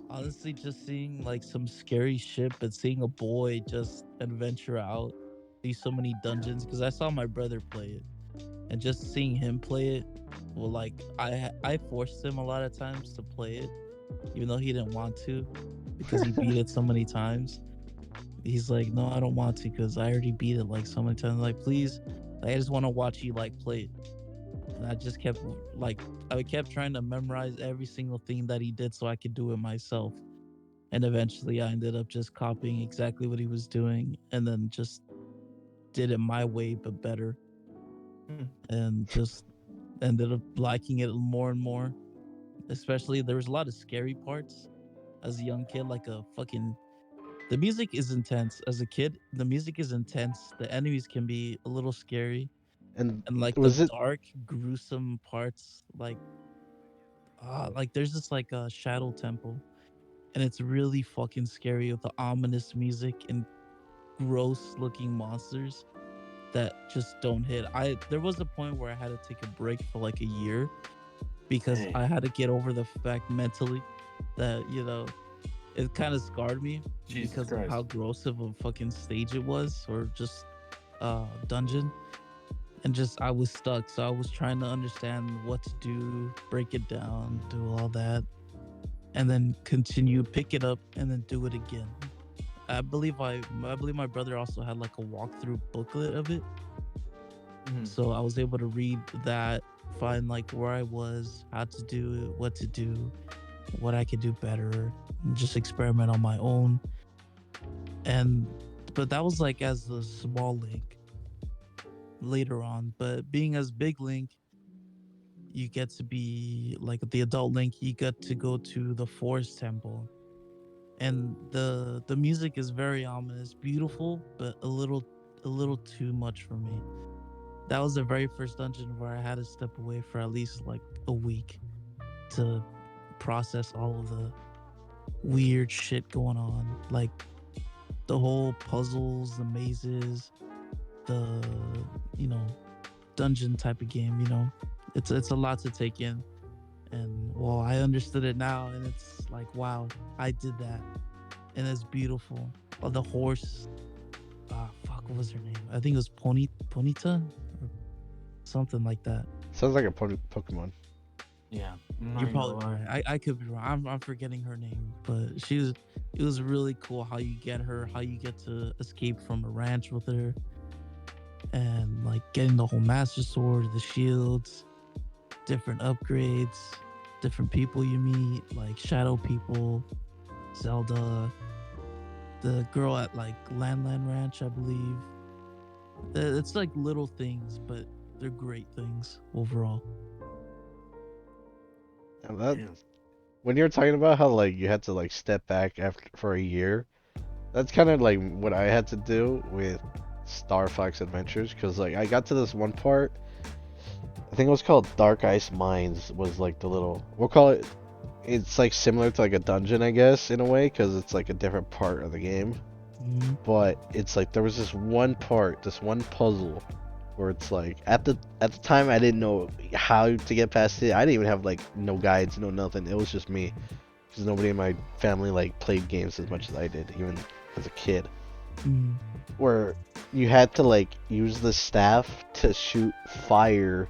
Honestly, just seeing like some scary shit, but seeing a boy just adventure out, see so many dungeons. Because I saw my brother play it, and just seeing him play it, well, like I forced him a lot of times to play it, even though he didn't want to, because he beat it so many times. He's like, no, I don't want to because I already beat it like so many times. I'm like, please, like, I just want to watch you like play it. And I just kept like I kept trying to memorize every single thing that he did so I could do it myself. And eventually I ended up just copying exactly what he was doing and then just did it my way but better. And just ended up liking it more and more. Especially there was a lot of scary parts as a young kid, like a fucking the music is intense. As a kid, the music is intense. The enemies can be a little scary. And And like the was it? dark, gruesome parts, like there's this like a shadow temple, and it's really fucking scary with the ominous music and gross looking monsters that just don't hit. I There was a point where I had to take a break for like a year because Hey, I had to get over the fact mentally that it kind of scarred me Jesus because of Christ. how gross of a fucking stage it was, or just dungeon. And just I was stuck, so I was trying to understand what to do, break it down, do all that, and then continue, pick it up, and then do it again. I believe my brother also had like a walkthrough booklet of it, Mhm. so I was able to read that, find like where I was, how to do it, what to do, what I could do better, and just experiment on my own. And but that was like as the small Link later on. But being as big Link, you get to be like the adult Link. You get to go to the Forest Temple, and the music is very ominous, beautiful, but a little too much for me. That was the very first dungeon where I had to step away for at least like a week to process all of the weird shit going on, like the whole puzzles, the mazes, the you know dungeon type of game. It's a lot to take in. And well, I understood it now, and it's like, wow, I did that, and it's beautiful. Oh, the horse, fuck, what was her name? I think it was Ponita or something like that. Sounds like a Pokemon. Yeah, I'm not You're even probably gonna lie. right. I could be wrong. I'm forgetting her name, but it was really cool how you get her, how you get to escape from a ranch with her, and like getting the whole Master Sword, the shields, different upgrades, different people you meet, like Shadow people, Zelda, the girl at like Landland Ranch, I believe. It's like little things, but they're great things overall. And that Damn. when you're talking about how like you had to like step back after for a year, that's kind of like what I had to do with Star Fox Adventures, because like I got to this one part. I think it was called Dark Ice Mines. Was like the little, we'll call it. It's like similar to like a dungeon, I guess, in a way, because it's like a different part of the game. Mm-hmm. But it's like there was this one part, this one puzzle, where it's like at the time I didn't know how to get past it. I didn't even have like no guides, no nothing. It was just me, because nobody in my family like played games as much as I did, even as a kid. Mm-hmm. Where you had to like use the staff to shoot fire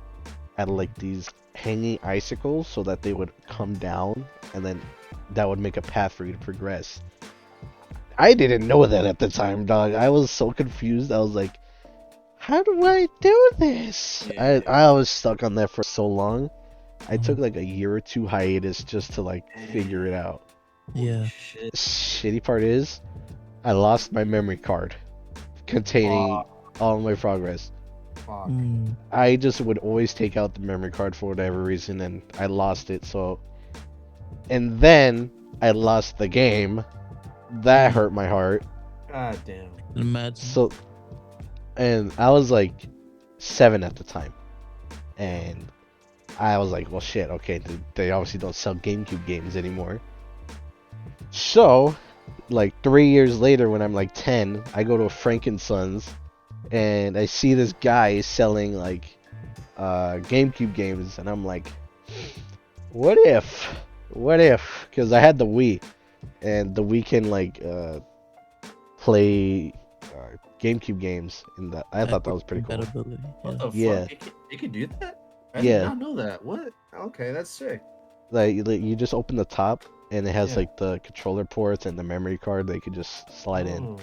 at like these hanging icicles so that they would come down, and then that would make a path for you to progress. I didn't know that at the time, dog. I was so confused. I was like, how do I do this? Yeah. I was stuck on that for so long. I Uh-huh. took like a year or two hiatus just to like figure it out. Yeah. Shit. Shitty part is, I lost my memory card containing all my progress. Fuck. Mm. I just would always take out the memory card for whatever reason, and I lost it. So, and then I lost the game. That hurt my heart. God damn. Imagine. So, and I was like 7 at the time, and I was like, well, shit. Okay, they obviously don't sell GameCube games anymore. So, like 3 years later, when I'm like 10, I go to a Frankensons, and I see this guy selling like GameCube games, and I'm like, what if? What if? Because I had the Wii, and the Wii can like play GameCube games, and I thought that was pretty cool. Compatibility. What Yeah. the Yeah. fuck? You can do that? I did Yeah, not know that. What? Okay, that's sick. like you just open the top and it has Yeah. like the controller ports and the memory card they could just slide in. Oh.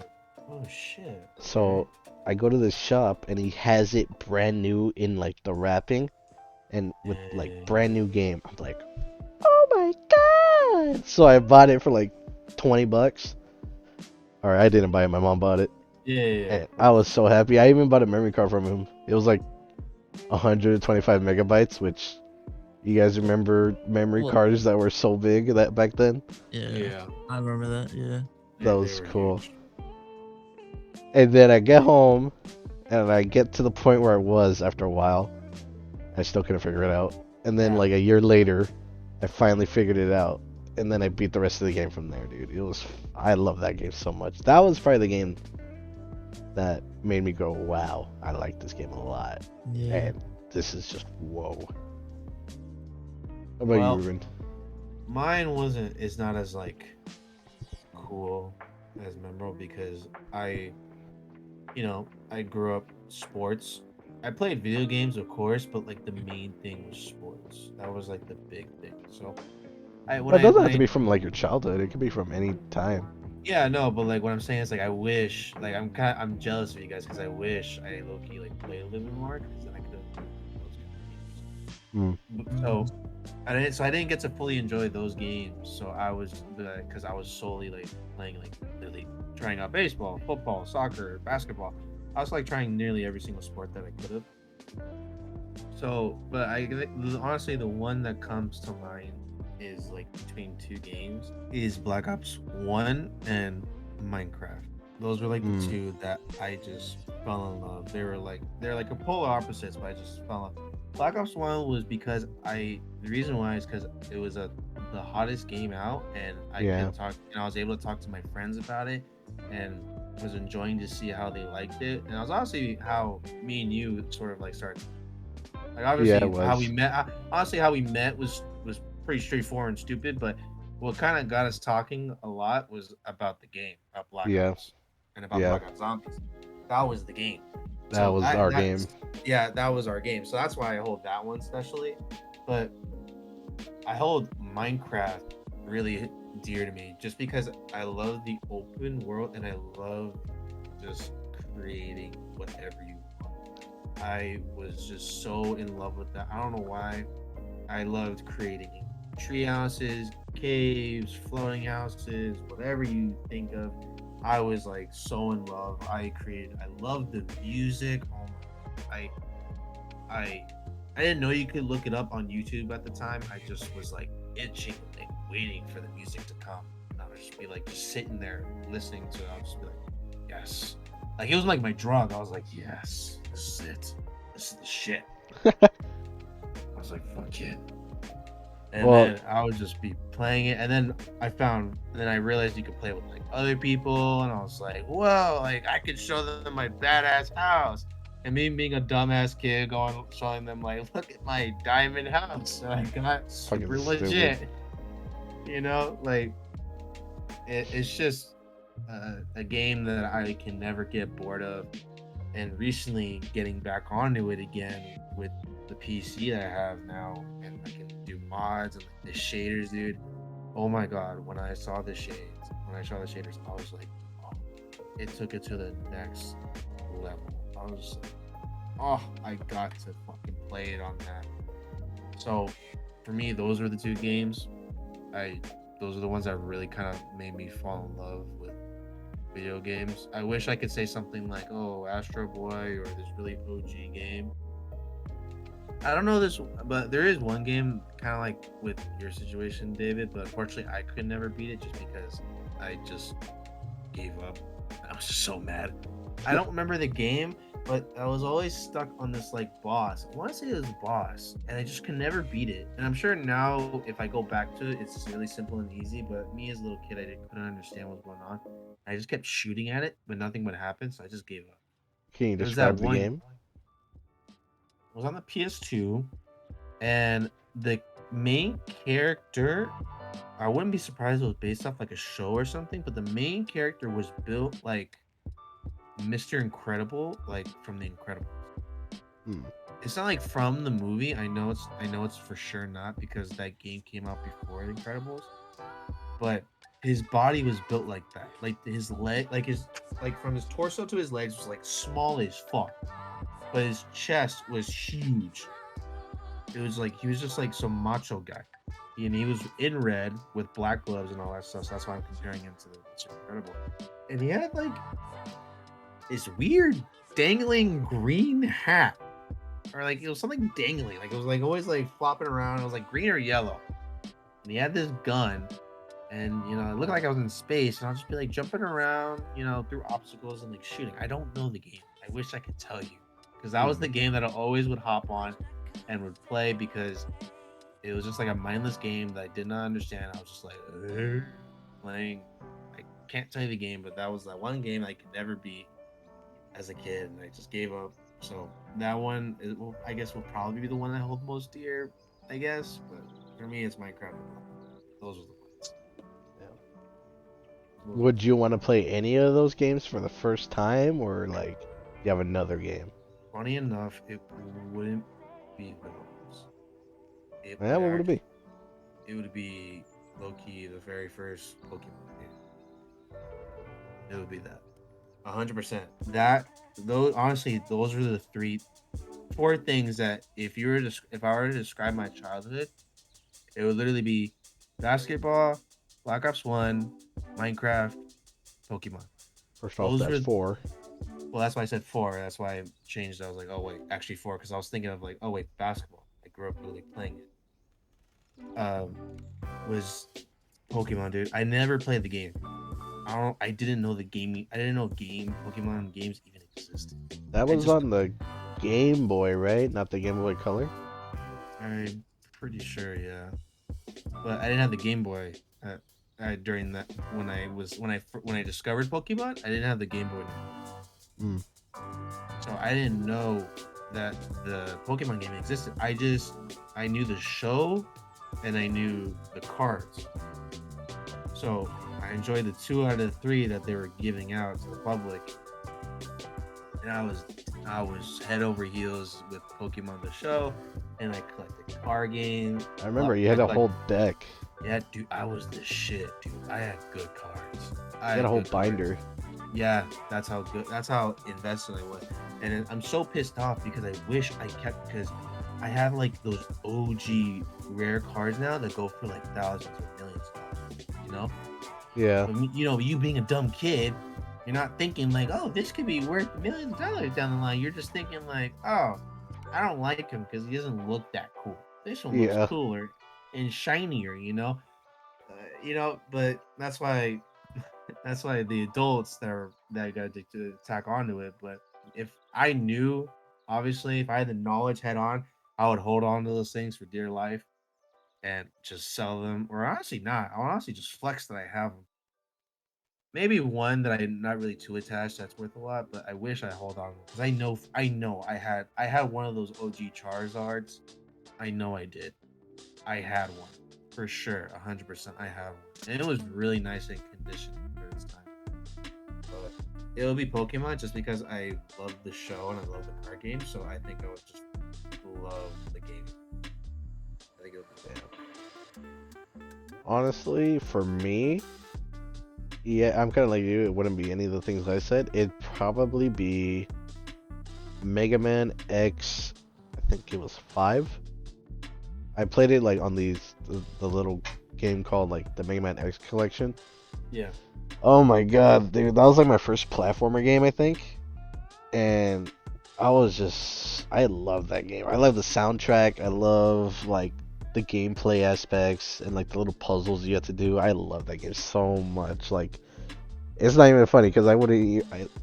Oh shit. Okay. So I go to the shop and he has it brand new in like the wrapping and with like brand new game. I'm like, oh my god! So I bought it for like $20. Or I didn't buy it, my mom bought it. Yeah. And I was so happy. I even bought a memory card from him. It was like 125 megabytes, which you guys remember memory Well, cards that were so big that back then? yeah, Yeah. I remember that. Yeah. That They was were cool. huge. And then I get home and I get to the point where I was after a while. I still couldn't figure it out. And then Yeah. like a year later, I finally figured it out. And then I beat the rest of the game from there, dude. I love that game so much. That was probably the game that made me go, wow, I like this game a lot. Yeah. And this is just whoa. How about Well, you, Ruben? mine is not as like cool as memorable because I grew up sports. I played video games, of course, but like the main thing was sports. That was like the big thing. So I Well, it doesn't have to be from like your childhood. It could be from any time. yeah, no, but like what I'm saying is like I wish like I'm jealous of you guys because I wish I low key like played a little bit more because then I could have those kind of games. Mm. So I didn't get to fully enjoy those games. So I was because I was solely like playing like literally trying out baseball, football, soccer, basketball. I was like trying nearly every single sport that I could have. So, but honestly, the one that comes to mind is like between two games is Black Ops 1 and Minecraft. Those were like the Mm. two that I just fell in love. They're like a polar opposites, but I just fell in love. Black Ops 1 was because the reason why is because it was the hottest game out and I Yeah. could talk and I was able to talk to my friends about it and was enjoying to see how they liked it. And I was honestly how me and you sort of like started like Yeah, it obviously how we was. met. Honestly, how we met was pretty straightforward and stupid. But what kind of got us talking a lot was about the game, about Black Yeah. Ops, and about Yeah. Black Ops Zombies. That was the game. That So was our game. yeah, that was our game. So that's why I hold that one specially. But I hold Minecraft really dear to me just because I love the open world and I love just creating whatever you want. I was just so in love with that. I don't know why. I loved creating tree houses, caves, floating houses, whatever you think of. I was like so in love. I loved the music. Oh my, I I didn't know you could look it up on YouTube at the time. I just was like itching, like waiting for the music to come. And I would just be like just sitting there listening to it. I would just be like, yes. Like it was like my drug. I was like, yes, this is it. This is the shit. I was like, fuck it. And Well, then I would just be playing it. And then I realized you could play with like other people. And I was like, whoa, like I could show them my badass house. And me being a dumbass kid going showing them like, look at my diamond house that I got fucking super stupid. legit. Like it's just a game that I can never get bored of. And recently getting back onto it again with the PC that I have now, and I can do mods and like the shaders, dude. Oh my god, when I saw the shaders, I was like, oh, it took it to the next level. I was like, oh, I got to fucking play it on that. So for me, those were the two games. Those are the ones that really kind of made me fall in love with video games. I wish I could say something like, "Oh, Astro Boy" or this really OG game. I don't know this, but there is one game kind of like with your situation, David. But unfortunately, I could never beat it just because I just gave up. I was just so mad. I don't remember the game, but I was always stuck on this like boss. I want to say it was boss, and I just could never beat it. And I'm sure now, if I go back to it, it's really simple and easy. But me as a little kid, couldn't understand what was going on. I just kept shooting at it, but nothing would happen, so I just gave up. can you It was that describe the one. game? It was on the PS2, and the main character. I wouldn't be surprised if it was based off like a show or something, but the main character was built like Mr. Incredible, like from The Incredibles. Hmm. It's not like from the movie. I know it's for sure not because that game came out before The Incredibles. But his body was built like that. Like his leg, like from his torso to his legs was like small as fuck. But his chest was huge. It was like he was just like some macho guy. And he was in red with black gloves and all that stuff. So that's why I'm comparing him to the Mr. Incredible. And he had like this weird dangling green hat. Or like it was something dangling. Like it was like always like flopping around. It was like green or yellow. And he had this gun. And it looked like I was in space, and I'll just be like jumping around, through obstacles and like shooting. I don't know the game. I wish I could tell you, because that was the game that I always would hop on and would play because it was just like a mindless game that I did not understand. I was just like playing. I can't tell you the game, but that was that one game I could never beat as a kid, and I just gave up. So that one, I guess, will probably be the one I hold most dear. I guess, but for me, it's Minecraft. Those are the ones. Would you want to play any of those games for the first time, or like you have another game? Funny enough, it wouldn't be those. It Yeah, would what would it be? it would be low key the very first Pokemon game. It would be that. 100%. That those honestly, those are the four things that if I were to describe my childhood, it would literally be basketball, Black Ops 1, Minecraft, Pokemon. First off, Those that's were four. Well, that's why I said four. That's why I changed. I was like, oh wait, actually four, because I was thinking of like, oh wait, basketball. I grew up really playing it. Was Pokemon, dude. I never played the game. I didn't know the gaming. I didn't know Pokemon games even existed. That I was just on the Game Boy, right? Not the Game Boy Color. I'm pretty sure, yeah. But I didn't have the Game Boy. During that when I discovered Pokemon, I didn't have the Game Boy. Mm. So I didn't know that the Pokemon game existed. I knew the show and I knew the cards. So I enjoyed the 2 out of 3 that they were giving out to the public. And I was head over heels with Pokemon the show, and I collected card games. I remember you had a whole deck. Yeah, dude, I was the shit, dude. I had good cards. You had a whole binder. Yeah, that's how good. That's how invested I was. And I'm so pissed off because I wish I kept because I have like those OG rare cards now that go for like thousands or millions of dollars. You know? Yeah. But, you being a dumb kid, you're not thinking like, oh, this could be worth millions of dollars down the line. You're just thinking like, oh, I don't like him because he doesn't look that cool. This one looks cooler and shinier. But that's why the adults that got to tack onto it. But if I knew, obviously, if I had the knowledge head on, I would hold on to those things for dear life and just sell them, or honestly not. I would honestly just flex that I have them. Maybe one that I'm not really too attached that's worth a lot, but I wish I hold on because I had one of those OG Charizards. I know I did. I had one for sure, 100%. I have one, and it was really nice in condition for its time. But it'll be Pokemon just because I love the show and I love the card game. So I think I would just love the game. I think it would be Honestly, for me, yeah, I'm kind of like you. It wouldn't be any of the things I said. It'd probably be Mega Man X. I think it was 5. I played it like on the little game called like the Mega Man X collection. Yeah. Oh my god, dude, that was like my first platformer game, I think. And I love that game. I love the soundtrack. I love like the gameplay aspects and like the little puzzles you have to do. I love that game so much. Like, it's not even funny because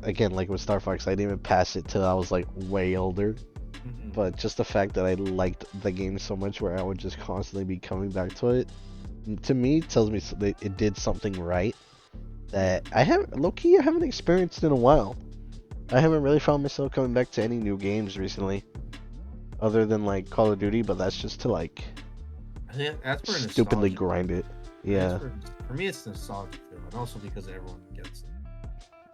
again, like with Star Fox, I didn't even pass it till I was like way older. Mm-hmm. But just the fact that I liked the game so much where I would just constantly be coming back to it, to me, tells me that it did something right that I haven't experienced in a while. I haven't really found myself coming back to any new games recently, other than like Call of Duty, but that's just to like that's for stupidly nostalgia. grind it. Yeah. For me, it's nostalgia feel, and also because everyone gets it.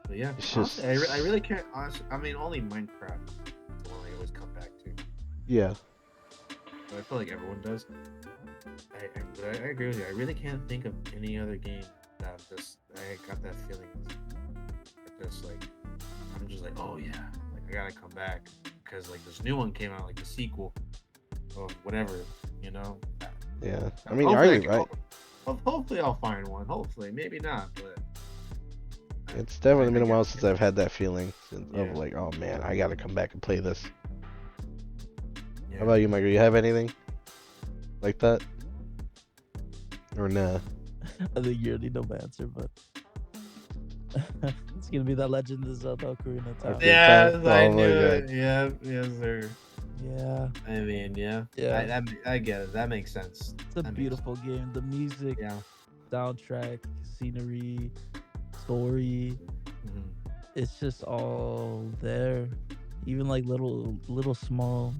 But yeah, It's honestly, just I really can't. Honestly, I mean, only Minecraft is the one I always come back to. Yeah. I feel like everyone does. I agree with you. I really can't think of any other game that I got that feeling. Just like I'm just like, oh yeah, like I gotta come back because like this new one came out, like the sequel or whatever, you know. Yeah. I mean, are Hopefully, you right? hopefully I'll find one. Hopefully, maybe not, but It's definitely been a get while it. since I've had that feeling Yeah. of like, oh man, I gotta come back and play this. Yeah. How about you, Michael? You have anything like that? Or nah? I think you already know my answer, but it's gonna be that Legend of Zelda Ocarina of Time. Okay. Yeah, Oh I my knew God. it. Yeah, yes, sir. Yeah, I mean, yeah, yeah. I get it. That makes sense. It's a That makes beautiful game. The music, Yeah. soundtrack, scenery, story. Mhm. It's just all there. Even like little small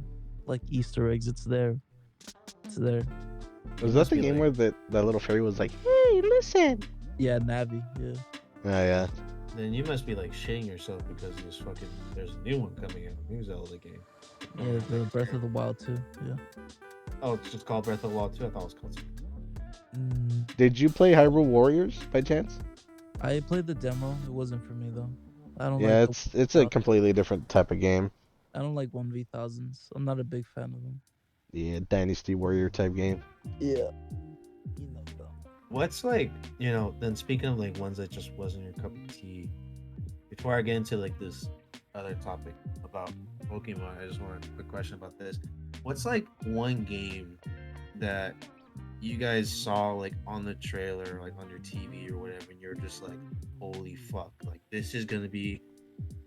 like Easter eggs. It's there. It's there. Was You that must the be game like, where that little fairy was like, "Hey, listen"? Yeah, Navi. Yeah. Oh yeah. then you must be like shitting yourself because there's a new one coming out, a new Zelda game. Yeah, the Breath of the Wild too. Yeah. Oh, it's just called Breath of the Wild 2. I thought it was called something. Did you play Hyrule Warriors by chance? I played the demo. It wasn't for me though. I don't Yeah, like it's a completely different type of game. I don't like 1v1000s. I'm not a big fan of them. Yeah, Dynasty Warrior type game. Yeah. You know them. What's like, then speaking of like ones that just wasn't your cup of tea, before I get into like this other topic about Pokemon, I just want a quick question about this. What's like one game that you guys saw like on the trailer, like on your TV or whatever, and you're just like, holy fuck, like this is gonna be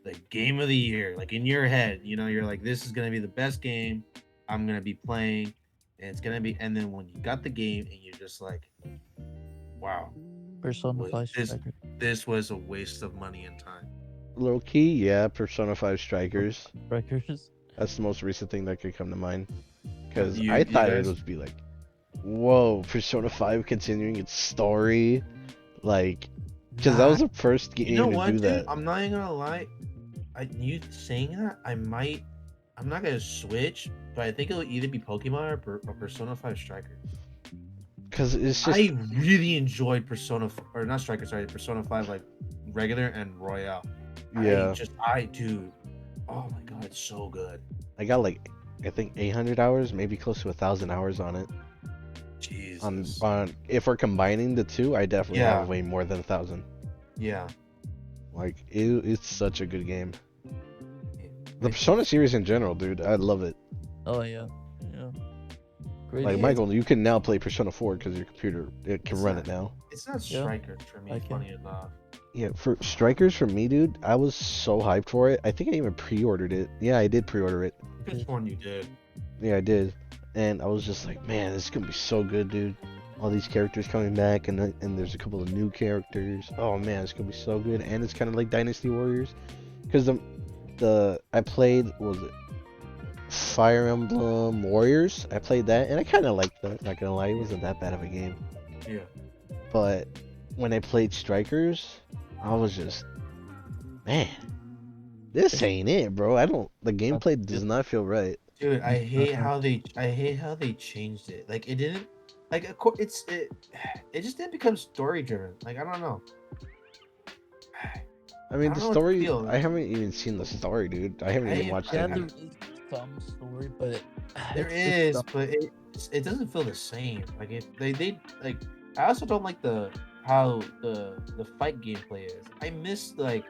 the game of the year, like in your head, you're like, this is gonna be the best game I'm gonna be playing, and it's gonna be. And then when you got the game, and you're just like, wow, Persona was 5 this Striker. this was a waste of money and time. Low key, yeah, Persona 5 Strikers. Strikers. That's the most recent thing that could come to mind. Because You I you thought it guys, would be like, whoa, Persona 5 continuing its story. Like, because that nah, was the first you know game to what, do dude? that. I'm not even gonna lie. You saying that, I'm not gonna switch, but I think it'll either be Pokemon or Persona 5 Striker. Because it's just, I really enjoyed or not Striker, sorry, Persona 5 like regular and Royale. yeah. Dude, oh my god, it's so good. I got like, I think 800 hours, maybe close to 1,000 hours on it. Jesus. On if we're combining the two, I definitely Yeah. have way more than 1,000. Yeah. Like, it's such a good game. The Persona series in general, dude, I love it. Oh yeah. Yeah. Great. Like, Yeah. Michael, you can now play Persona 4 because your computer it can It's run not- it now. It's not Yeah. Striker for me, I can. funny enough. Yeah, for Strikers for me, dude, I was so hyped for it. I think I even pre-ordered it. Yeah, I did pre-order it. Which one you did? Yeah, I did. And I was just like, man, this is gonna be so good, dude. All these characters coming back, and there's a couple of new characters. Oh man, it's gonna be so good. And it's kind of like Dynasty Warriors, because I played, what was it, Fire Emblem Warriors? I played that, and I kind of liked that. Not gonna lie, it wasn't that bad of a game. Yeah. But when I played Strikers, I was just, man, this ain't it, bro. The gameplay does not feel right. Dude, I hate how they changed it. Like it didn't, like of course it just didn't become story driven. Like I don't know. I mean, I the don't know what to story, feel. I haven't even seen the story, dude. I haven't even watched Yeah, it. there is some story, but There it's is, but it doesn't feel the same. Like they like. I also don't like how the fight gameplay is. I miss like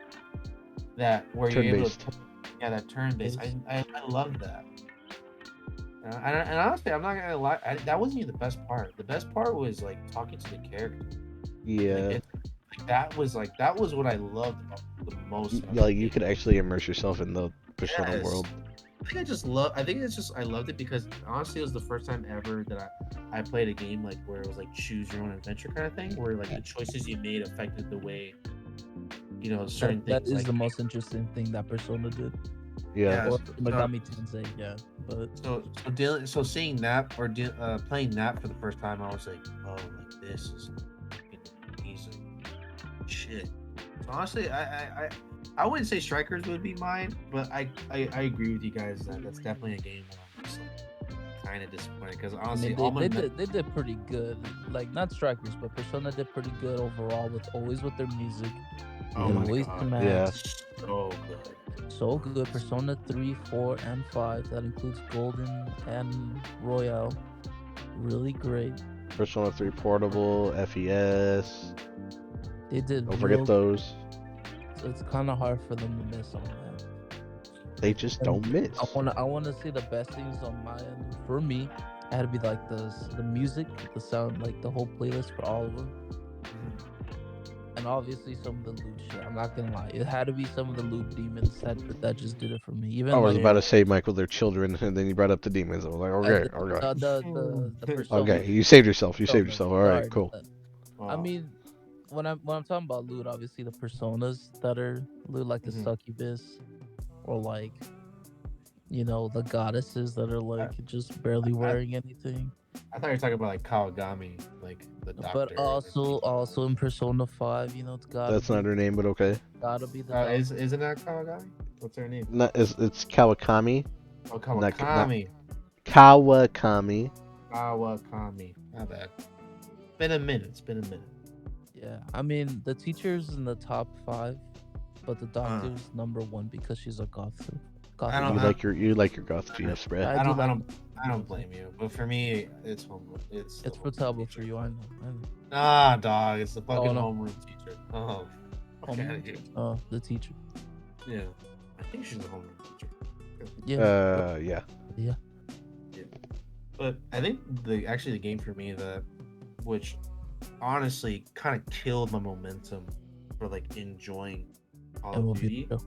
that where you're able Turn-based. to, yeah, that turn based. I love that. And honestly, I'm not gonna lie, that wasn't even the best part. The best part was like talking to the character. Yeah, That was what I loved about the most. About like the you game. could actually immerse yourself in the Persona Yes. world. I think it's just I loved it because honestly it was the first time ever that I played a game like where it was like choose your own adventure kind of thing, where like the choices you made affected the way certain that things. is Like, the most interesting thing that Persona did. Yeah, Or so- Megami Tensei, yeah. But so seeing that or playing that for the first time, I was like, oh, like this is amazing shit. So honestly, I wouldn't say Strikers would be mine, but I agree with you guys that that's definitely a game that I'm just like, kind of disappointed because I honestly, mean, all my they did pretty good. Like not Strikers, but Persona did pretty good overall with their music. oh With my voice god, Yeah. commands, so good. so good. Persona 3, 4, and 5. That includes Golden and Royale. Really great. Persona 3 Portable, FES. They did Don't forget real. those. It's kind of hard for them to miss on that. They just And don't miss. I wanna see the best things on my end. For me, it had to be like the music, the sound, like the whole playlist for all of them, and obviously some of the loot shit. I'm not gonna lie, it had to be some of the loot demons that just did it for me. I Even was like about to say, Michael, they're children, and then you brought up the demons. I was like, okay, the okay. the persona. Okay, you saved yourself. You saved Personas. yourself. All You right, already know cool. that. I Wow. mean, when I'm talking about loot, obviously the personas that are loot, like the Mhm. succubus, or like the goddesses that are I, like just barely I, wearing anything. I thought you were talking about like Kawagami, like the But doctor. also in Persona 5, it's That's not her name, but okay. gotta be the doctor. Isn't that Kawagami? What's her name? Not, it's Kawakami. Oh, Not Kawakami. Kawakami. Kawakami. My bad. Been a minute. It's been a minute. Yeah, I mean the teacher's in the top 5, but the doctor's number 1 because she's a goth. I don't- You like your goth GF spread. I do like. I don't blame you, but for me, it's homeroom. It's Futaba for you. I know. Ah, dog, it's the fucking no. homeroom teacher. Oh, Homeroom? here. The teacher. Yeah, I think she's a homeroom teacher. Yeah. Yeah. But I think the game for me which honestly kind of killed my momentum for like enjoying Call And of we'll be Duty. the show.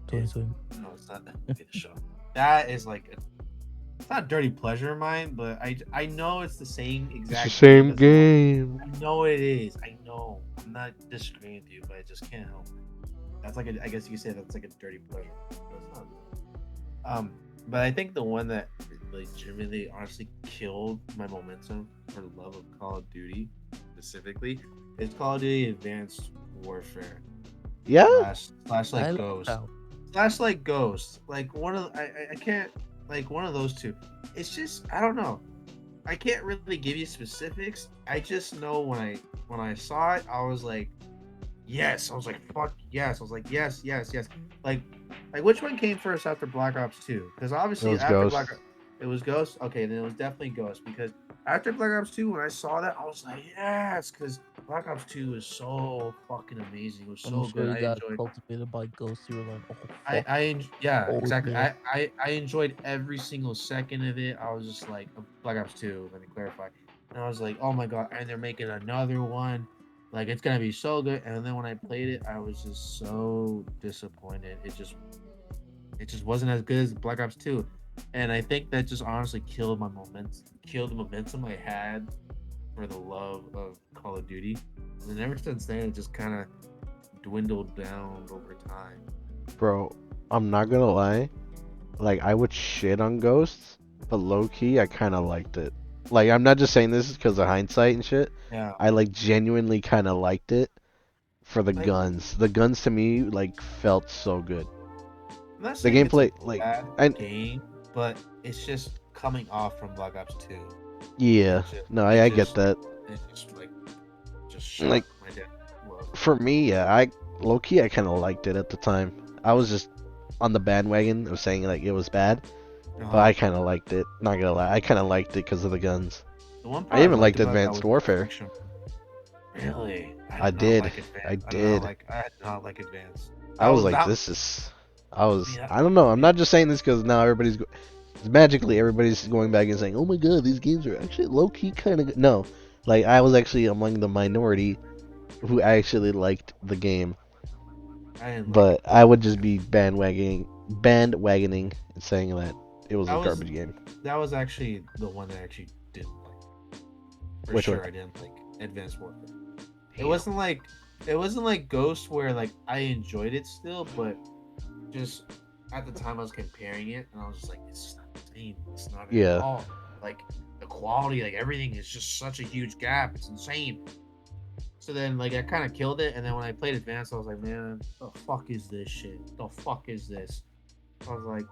2020. No, it's not the show. That is like it's not a dirty pleasure of mine, but I know it's the same exact. It's the same because game. I know it is. I know. I'm not disagreeing with you, but I just can't help it. That's like I guess you could say that's like a dirty pleasure. But it's not. But I think the one that legitimately, honestly killed my momentum for the love of Call of Duty, specifically, is Call of Duty Advanced Warfare. Yeah. Slash like Ghost. Slash like Ghost. Like one of I can't like one of those two. It's just I don't know. I can't really give you specifics. I just know when I saw it, I was like, yes. I was like, fuck yes. I was like, yes. Like which one came first after Black Ops 2? Because obviously It was after Ghost. Black Ops, it was Ghost. Okay, then it was definitely Ghost because after Black Ops 2, when I saw that, I was like, yes, because Black Ops 2 is so fucking amazing. It was so I'm sure good. you got cultivated by Ghost. You were like, oh, fuck. Yeah, Oh, exactly. yeah. I enjoyed every single second of it. I was just like Black Ops 2, let me clarify. And I was like, oh my god, and they're making another one. Like it's gonna be so good. And then when I played it, I was just so disappointed. It just wasn't as good as Black Ops 2. And I think that just honestly killed the momentum I had for the love of Call of Duty. And ever since then it just kinda dwindled down over time. Bro, I'm not gonna lie. Like, I would shit on Ghosts, but low key, I kind of liked it. Like, I'm not just saying this because of hindsight and shit. Yeah. I like genuinely kind of liked it for the Like- guns. The guns to me like felt so good. I'm not The saying it's gameplay, a like, bad game, but it's just coming off from Black Ops 2. yeah, no, I get that. It's just shocked Like, my dad. Well, for me, yeah, I low key, I kind of liked it at the time. I was just on the bandwagon of saying like it was bad, but I kind of liked it. Not gonna lie, I kind of liked it because of the guns. the one part I even liked liked about that Advanced was the Warfare. action. Really? I did. I did not like Advanced. I was like, Yeah. I don't know. I'm not just saying this because now magically everybody's going back and saying, oh my god, these games are actually low key kind of good. No, like I was actually among the minority who actually liked the game, but I would just be bandwagoning and saying that it was a garbage game. That was actually the one that I actually didn't like. For Which sure, one? I didn't like Advanced Warfare. Damn. It wasn't like Ghost where like I enjoyed it still, but just at the time I was comparing it and I was just like, it's just not the same. It's not at all. Like the quality, like everything is just such a huge gap. It's insane. So then like I kind of killed it, and then when I played Advanced, I was like, man, the fuck is this shit? The fuck is this? I was like,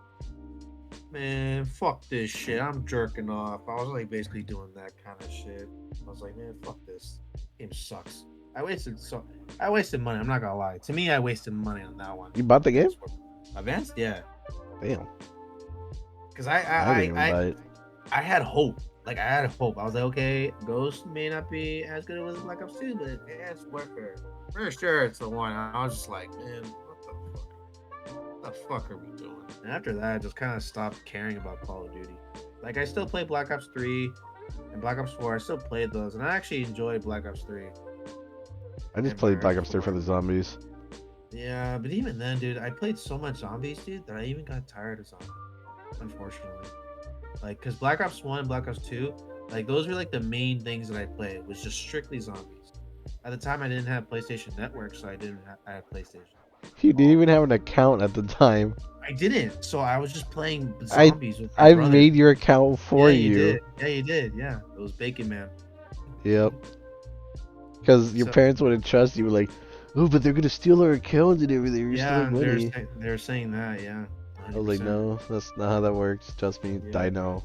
man, fuck this shit. I'm jerking off. I was like basically doing that kind of shit. I was like, man, fuck this. Game sucks. I wasted money. I'm not gonna lie. To me, I wasted money on that one. You bought the game? Advanced, yeah. Damn. Because I didn't even buy it. I had hope. Like I had hope. I was like, okay, Ghost may not be as good as Black Ops 2, but yeah, it's warfare. For sure, it's the one. I was just like, man, what the fuck? What the fuck are we doing? And after that, I just kind of stopped caring about Call of Duty. Like I still play Black Ops 3 and Black Ops 4. I still played those, and I actually enjoyed Black Ops 3. I just played Black Ops 3 for the zombies. Yeah, but even then, dude, I played so much zombies, dude, that I even got tired of zombies. Unfortunately, like, cause Black Ops 1 and Black Ops 2, like those were like the main things that I played, was just strictly zombies. At the time, I didn't have PlayStation Network, so I had PlayStation. You didn't even have an account at the time. I didn't, so I was just playing zombies with my I brothers. made your account for Yeah, you. did. Yeah, you did. Yeah, it was Bacon Man. Yep. Because your parents wouldn't trust you. Like, oh, but they're gonna steal our account and everything. We're stealing money. They're saying that. Yeah. 100%. I was like, no, that's not how that works. Trust me, Yeah. I know.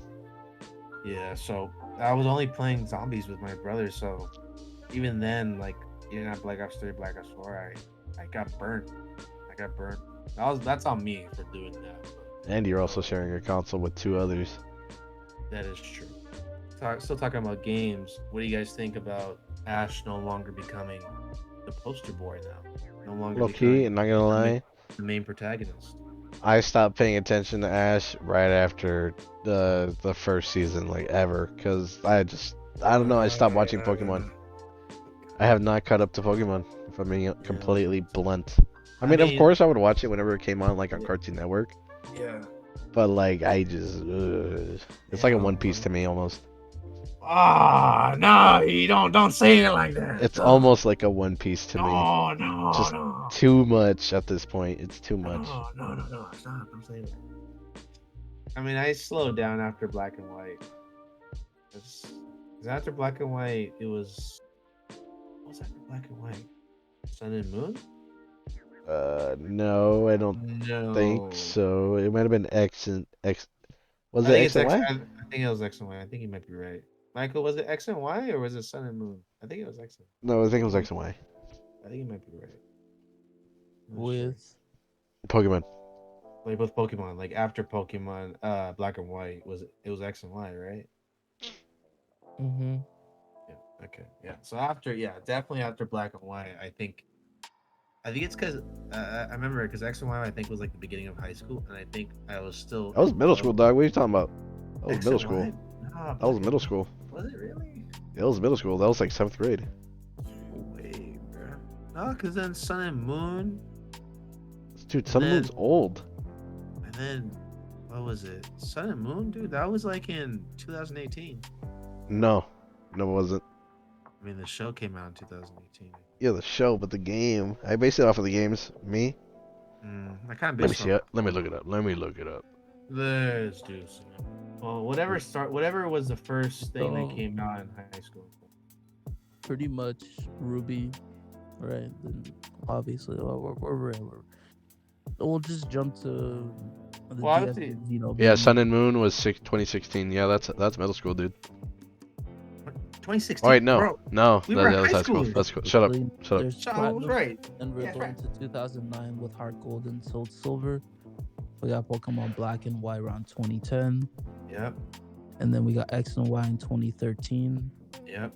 Yeah, so I was only playing zombies with my brothers, so even then, like, even at Black Ops 3, Black Ops 4, I got burnt. That's on me for doing that. But, And you're also sharing a console with 2 others. that is true. Still talking about games. What do you guys think about Ash no longer becoming the poster boy now? No longer Low key, and not gonna lie, the main protagonist. I stopped paying attention to Ash right after the first season, like ever, because I don't know, I stopped watching Pokemon. I have not caught up to Pokemon, if I'm being completely blunt. I mean, of course I would watch it whenever it came on, like on Cartoon Network. Yeah. But like, I just, it's like a One Piece to me almost. Ah, no, you don't say it like that. It's almost like a One Piece to me. No, Just no. too much at this point. It's too much. No, stop. I'm saying it. I mean, I slowed down after Black and White. Because after Black and White, it was... What was after Black and White? Sun and Moon? No, I don't think so. It might have been X and X. Was it X and Y? I think it was X and Y. I think you might be right. Michael, was it X and Y or was it Sun and Moon? I think it was X and Y. No, I think it was X and Y. I think you might be right. With Pokemon. Like with Pokemon, like after Pokemon, Black and White, it was X and Y, right? mm-hmm. Yeah. Okay. Yeah. So definitely after Black and White, I think it's because I remember because X and Y I think was like the beginning of high school, and I think I was still. That was middle school, dog. What are you talking about? That was middle school. Nah, that was middle school. Was it really? It was middle school. That was like 7th grade. Wait, bro. No, because then Sun and Moon. Dude, Sun and Moon's old. And then, what was it? Sun and Moon, dude? That was like in 2018. No, it wasn't. I mean, the show came out in 2018. Yeah, the show, but the game. I based it off of the games. Me? I kind of Let me see it. Let me look it up. Let's do some. Well, whatever was the first thing that came out in high school. Pretty much Ruby, right? Then obviously, we'll just jump to the DS, yeah, Sun and Moon was 2016. Yeah, that's middle school, dude. 2016. Oh, wait, no, bro. no, We that were was high school. That's cool. Shut up. I was right. And we're going to 2009 with Heart Gold and Soul Silver. We got Pokemon Black and White around 2010. Yep. And then we got X and Y in 2013. Yep.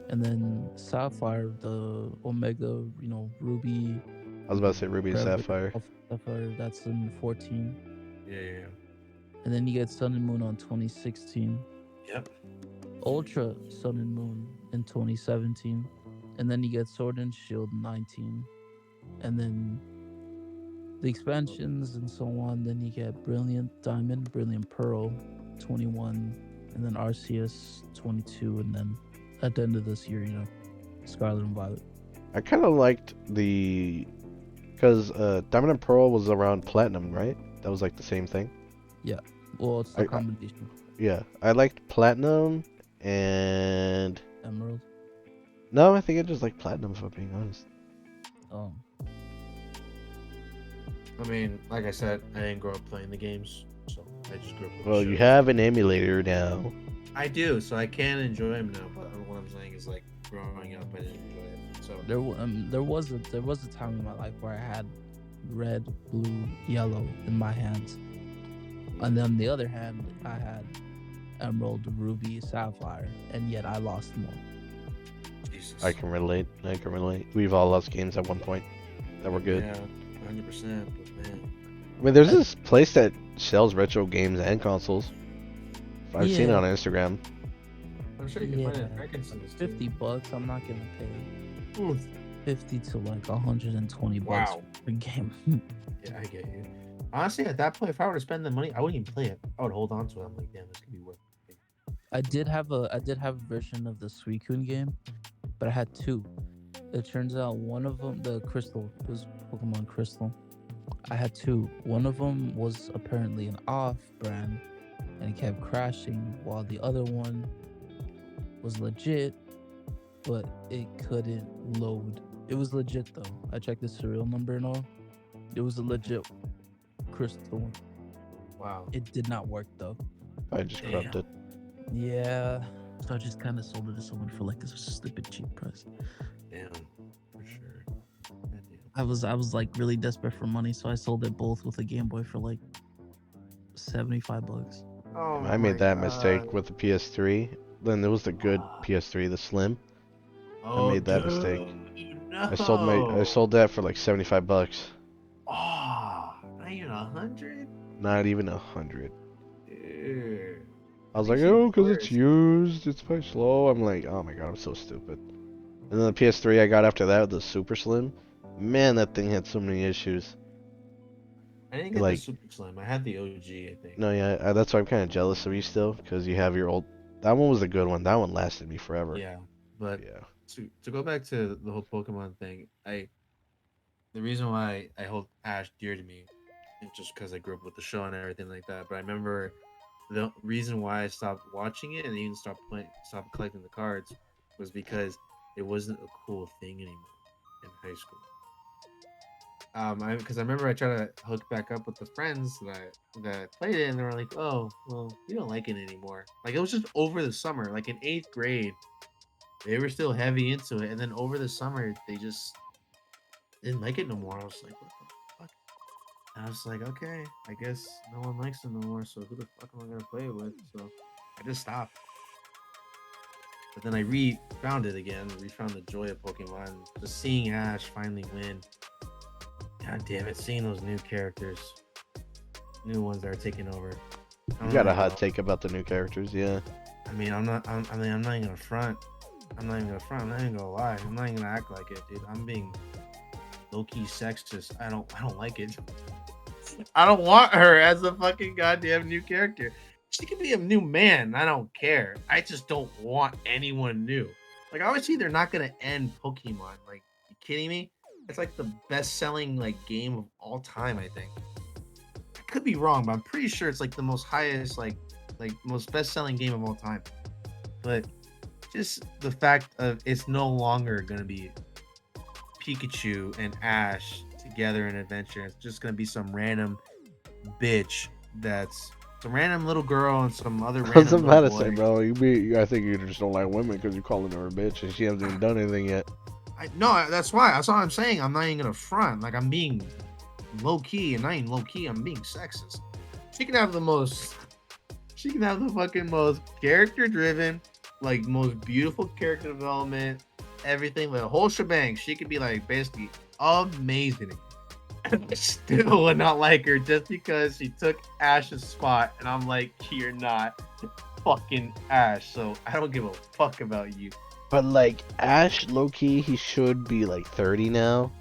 And then Sapphire, the Omega, Ruby. I was about to say Ruby and Sapphire. Sapphire, that's in 14. Yeah. And then you get Sun and Moon on 2016. Yep. Ultra Sun and Moon in 2017. And then you get Sword and Shield 19. And then the expansions and so on. Then you get Brilliant Diamond, Brilliant Pearl 21. And then Arceus 22. And then at the end of this year, Scarlet and Violet. I kind of liked because Diamond and Pearl was around Platinum, right? That was like the same thing. Yeah. Well, it's a combination. Yeah, I liked Platinum and Emerald. No, I think I just like Platinum, if I'm being honest. Oh. I mean, like I said, I didn't grow up playing the games, so I just grew up with Well, the you show. have an emulator now. I do, so I can enjoy them now. But what I'm saying is, like, growing up, I didn't enjoy it. So There was a time in my life where I had red, blue, yellow in my hands, and then on the other hand, I had emerald, ruby, sapphire, and yet I lost them all. Jesus. I can relate. We've all lost games at one point that were good. Yeah, 100%. But man, I mean, there's this place that sells retro games and consoles. I've seen it Yeah. on Instagram. I'm sure you can find it in Yeah, Frankenstein's too. $50. I'm not gonna pay Oof. 50 to like $120 Wow. per game. Yeah, I get you. Honestly, at that point, if I were to spend the money, I wouldn't even play it. I would hold on to it. I'm like, damn, this could be worth it. I did have a version of the Suicune game, but I had two. It turns out one of them, the Crystal, it was Pokemon Crystal. I had two. One of them was apparently an off brand, and it kept crashing, while the other one was legit, but it couldn't load. It was legit though. I checked the serial number and all. It was a legit Crystal one. Wow. It did not work though. I just Damn. corrupted. Yeah. So I just kind of sold it to someone for like a stupid cheap price. Damn. For sure. Goddamn. I was like really desperate for money, so I sold it both with a Game Boy for like $75. Oh, I made that mistake with the PS3. Then there was the good PS3, the Slim. Oh, made that dude, mistake. No. I sold that for like $75. Oh, not even 100. Not even 100. Dude. I was Makes like, it oh, because it's worse. used, it's by slow. I'm like, oh my god, I'm so stupid. And then the PS3 I got after that, the Super Slim. Man, that thing had so many issues. I didn't get Like- the Super Slim. I had the OG, I think. No, yeah, that's why I'm kind of jealous of you still, because you have your old. That one was a good one. That one lasted me forever. Yeah, but Yeah. to go back to the whole Pokemon thing, the reason why I hold Ash dear to me is just because I grew up with the show and everything like that. But I remember the reason why I stopped watching it and even stopped stopped collecting the cards was because it wasn't a cool thing anymore in high school. Because I remember I tried to hook back up with the friends that played it, and they were like, "Oh, well, we don't like it anymore." Like it was just over the summer, like in 8th grade, they were still heavy into it, and then over the summer they just didn't like it no more. I was like, "What the fuck?" And I was like, "Okay, I guess no one likes it no more. So who the fuck am I gonna play it with?" So I just stopped. But then I found it again, refound the joy of Pokemon. Just seeing Ash finally win. God damn it, seeing those new characters, new ones that are taking over. You got a hot take about the new characters, yeah. I mean, I'm not even gonna front. I'm not even gonna lie. I'm not even gonna act like it, dude. I'm being low-key sexist. I don't like it. I don't want her as a fucking goddamn new character. She could be a new man. I don't care. I just don't want anyone new. Like, obviously, they're not gonna end Pokemon. Like, you kidding me? It's like the best-selling like game of all time. I think. I could be wrong, but I'm pretty sure it's like the most highest, like most best-selling game of all time. But just the fact of it's no longer gonna be Pikachu and Ash together in adventure. It's just gonna be some random bitch that's some random little girl and some other I was random about to little say, boy. bro, I think you just don't like women because you're calling her a bitch and she hasn't even done anything yet. No, that's why. That's all I'm saying. I'm not even gonna front. Like I'm being low key, and not even low key. I'm being sexist. She can have the most. She can have the fucking most character driven, like most beautiful character development, everything, the whole shebang. She could be like basically amazing. And I still would not like her just because she took Ash's spot, and I'm like, you're not fucking Ash, so I don't give a fuck about you. But like Ash, low key, he should be like 30 now.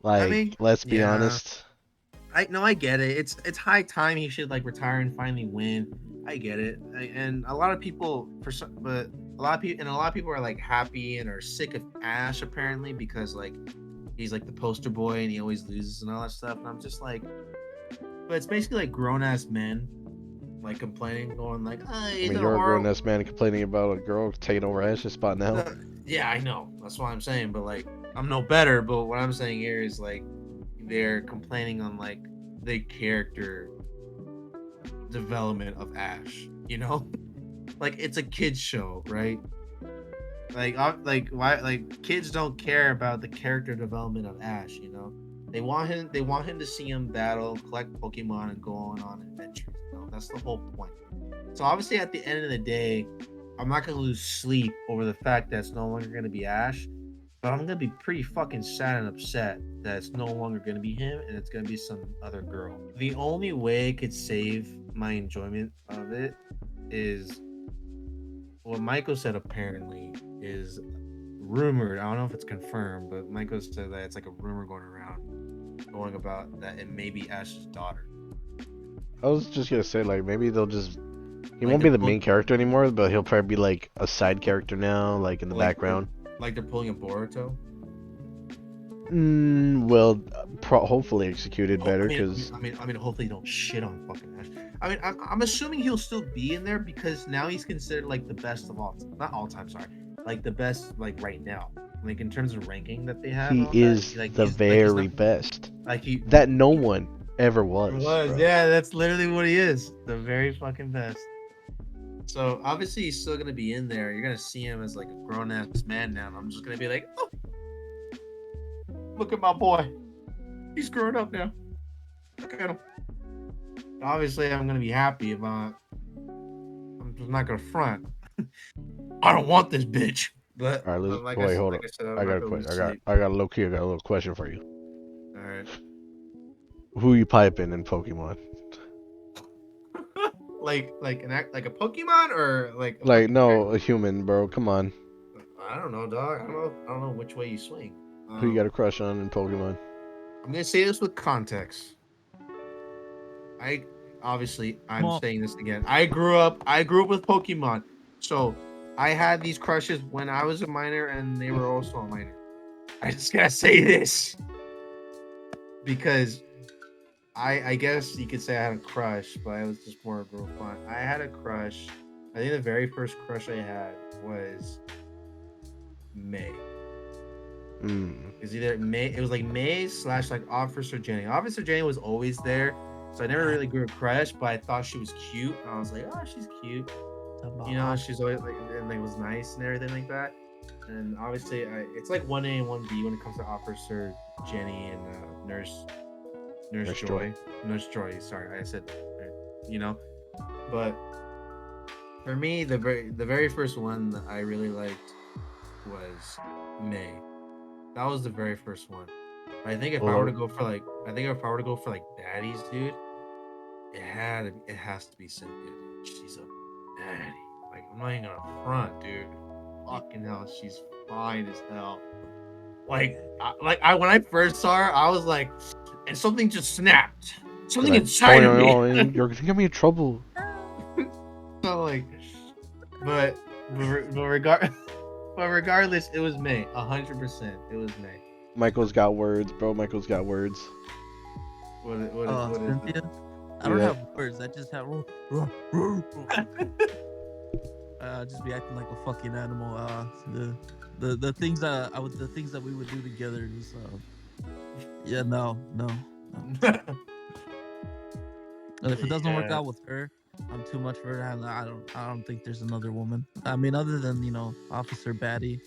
Like, mean, let's be yeah. honest. I get it. It's high time he should like retire and finally win. I get it. And a lot of people but a lot of people are like happy and are sick of Ash apparently because like he's like the poster boy and he always loses and all that stuff. And I'm just like, but it's basically like grown ass men like complaining, going like, I mean, you're a grown ass man complaining about a girl taking over Ash's spot now. Yeah, I know. That's what I'm saying. But like, I'm no better. But what I'm saying here is like, they're complaining on like the character development of Ash. You know, like it's a kids show, right? Like why like kids don't care about the character development of Ash. You know, they want him. They want him to see him battle, collect Pokemon, and go on adventures. You know, that's the whole point. So obviously, at the end of the day, I'm not gonna lose sleep over the fact that it's no longer gonna be Ash, but I'm gonna be pretty fucking sad and upset that it's no longer gonna be him and it's gonna be some other girl. The only way it could save my enjoyment of it is what Michael said. Apparently, is rumored. I don't know if it's confirmed, but Michael said that it's like a rumor going around, going about that it may be Ash's daughter. I was just gonna say like maybe they'll just he Like won't be they're the main character anymore, but he'll probably be like a side character now, like in the background. Like they're pulling a Boruto. Well, hopefully executed better because I mean, hopefully, don't shit on fucking Ash. I mean, I'm assuming he'll still be in there because now he's considered like the best of all, not all time, sorry, like the best, like right now, like in terms of ranking that they have. he is the very best. Like he that no one ever was. Bro. Yeah, that's literally what he is, the very fucking best. So obviously he's still gonna be in there. You're gonna see him as like a grown ass man now. And I'm just gonna be like, oh, look at my boy. He's grown up now. Look at him. Obviously, I'm gonna be happy about. I'm just not gonna front. I don't want this bitch. But all right, like wait, hold like on. I got a question. I got a low key. I got a little question for you. All right. Who you piping in Pokemon? like a Pokemon or like a human, bro. Come on. I don't know, dog. I don't know which way you swing. Who you got a crush on in Pokemon? I'm gonna say this with context. I'm saying this again. I grew up with Pokemon, so I had these crushes when I was a minor, and they were also a minor. I just gotta say this because I guess you could say I had a crush, but it was just more girl fun. I had a crush. I think the very first crush I had was May. It's either May. It was like May / like Officer Jenny. Officer Jenny was always there, so I never really grew a crush. But I thought she was cute, and I was like, oh, she's cute. You know, she's always like, and like was nice and everything like that. And obviously, it's like 1A and 1B when it comes to Officer Jenny and Nurse Joy. Nurse Joy. Sorry, I said, you know. But for me, the very first one that I really liked was May. That was the very first one. I think if I were to go for like baddies, dude, it has to be Cynthia. Dude. She's a baddie. Like I'm not even gonna front, dude. Fucking hell, she's fine as hell. Like I when I first saw her, I was like, and something just snapped. Something inside of me. You're gonna get me in trouble. So like, but regardless, it was May. 100%, it was May. Michael's got words, bro. Michael's got words. What Cynthia? I don't have words. I just have. Just be acting like a fucking animal. The things that we would do together is no. And if it doesn't work out with her, I'm too much for her. I don't think there's another woman. I mean, other than Officer Batty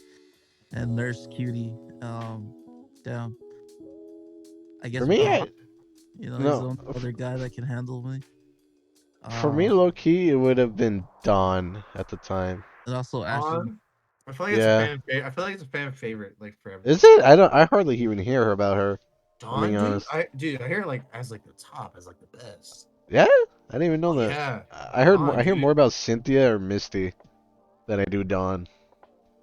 and Nurse Cutie. Damn. I guess for me, there's no other guy that can handle me. For me, low key, it would have been Dawn at the time. And also Ashley. I feel like it's a fan favorite, like forever. Is it? I hardly even hear about her. Dawn, dude, I hear like as like the top, as like the best. Yeah, I didn't even know that. Yeah, I hear more about Cynthia or Misty than I do Dawn.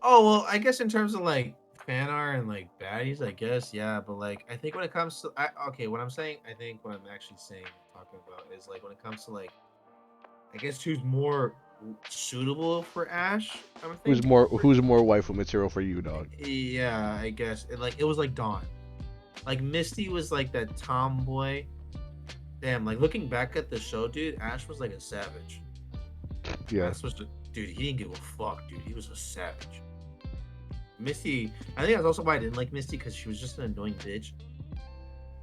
Oh well, I guess in terms of like fan art and like baddies, I guess yeah, but like I think when it comes to what I'm saying, I think what I'm actually saying, talking about is like when it comes to like, I guess who's more suitable for Ash. Who's more waifu material for you, dog? Yeah, I guess it was like Dawn. Like Misty was like that tomboy. Damn, like looking back at the show, dude, Ash was like a savage. Yeah. Dude, he didn't give a fuck, dude. He was a savage. Misty, I think that's also why I didn't like Misty, because she was just an annoying bitch.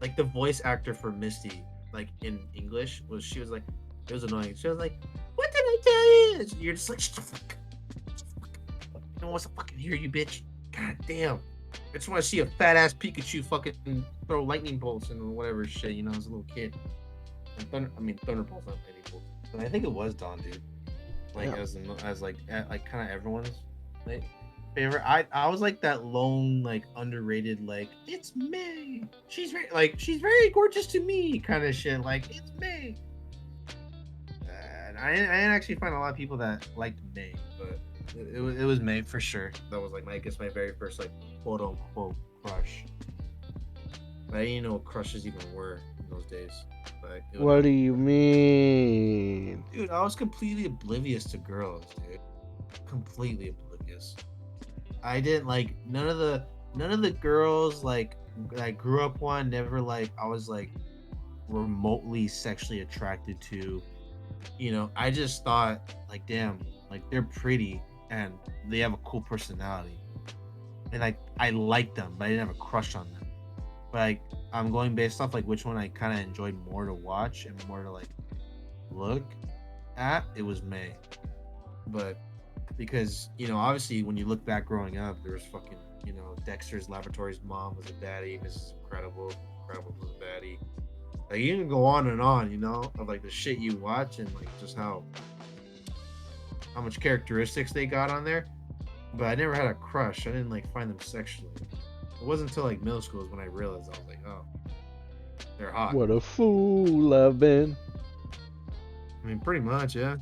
Like the voice actor for Misty, like in English, she was like, It was annoying. She was like, "What did I tell you?" You're just like, "Shut the fuck up. No one wants to fucking hear you, bitch. God damn. I just want to see a fat ass Pikachu fucking throw lightning bolts and whatever shit, you know, as a little kid." And Thunderbolts, not lightning bolts. But I think it was Dawn, dude. Like Yeah. as like kind of everyone's like favorite. I was like that lone like underrated like it's May. She's very gorgeous to me kind of shit. Like it's May. And I didn't actually find a lot of people that liked May, but it was May for sure. That was like I guess my very first like quote unquote crush. But I didn't know what crushes even were in those days. Like, What do you mean? dude, I was completely oblivious to girls, dude. Completely oblivious. I didn't like none of the girls like that I grew up on. Never like I was like remotely sexually attracted to. You know, I just thought like, damn, like they're pretty and they have a cool personality, and like I liked them, but I didn't have a crush on them. But like I'm going based off like which one I kind of enjoyed more to watch and more to like look at. It was May, but because obviously when you look back growing up, there was fucking Dexter's Laboratory's mom was a baddie, Mrs. Incredible was a baddie. Like you can go on and on, of like the shit you watch and like just how much characteristics they got on there. But I never had a crush. I didn't like find them sexually. It wasn't until like middle school when I realized I was like, oh, they're hot. What a fool I've been. I mean, pretty much, yeah.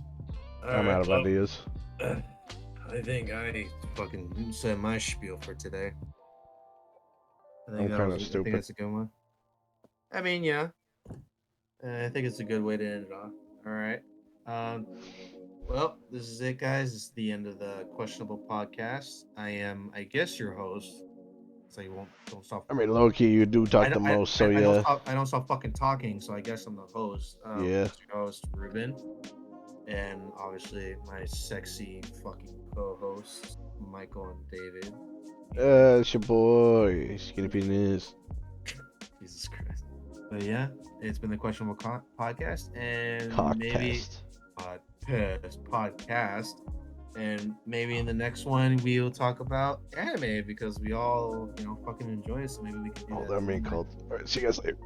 I'm out of ideas. I think I fucking said my spiel for today. I'm kind of I stupid. think that's a good one. I mean, yeah. I think it's a good way to end it off. All right. Well, this is it, guys. This is the end of the Questionable Podcast. I am, I guess, your host. So you don't stop. I mean, low key, you do talk the most, so yeah. I don't stop fucking talking, so I guess I'm the host. Yeah. Your host, Ruben. And obviously, my sexy fucking co-hosts, Michael and David. It's your boy, Skinny Penis. Jesus Christ. But yeah, it's been the Questionable Podcast, and maybe podcast, and maybe in the next one we'll talk about anime because we all fucking enjoy it. So maybe we can do that. That mean called. All right, see you guys later.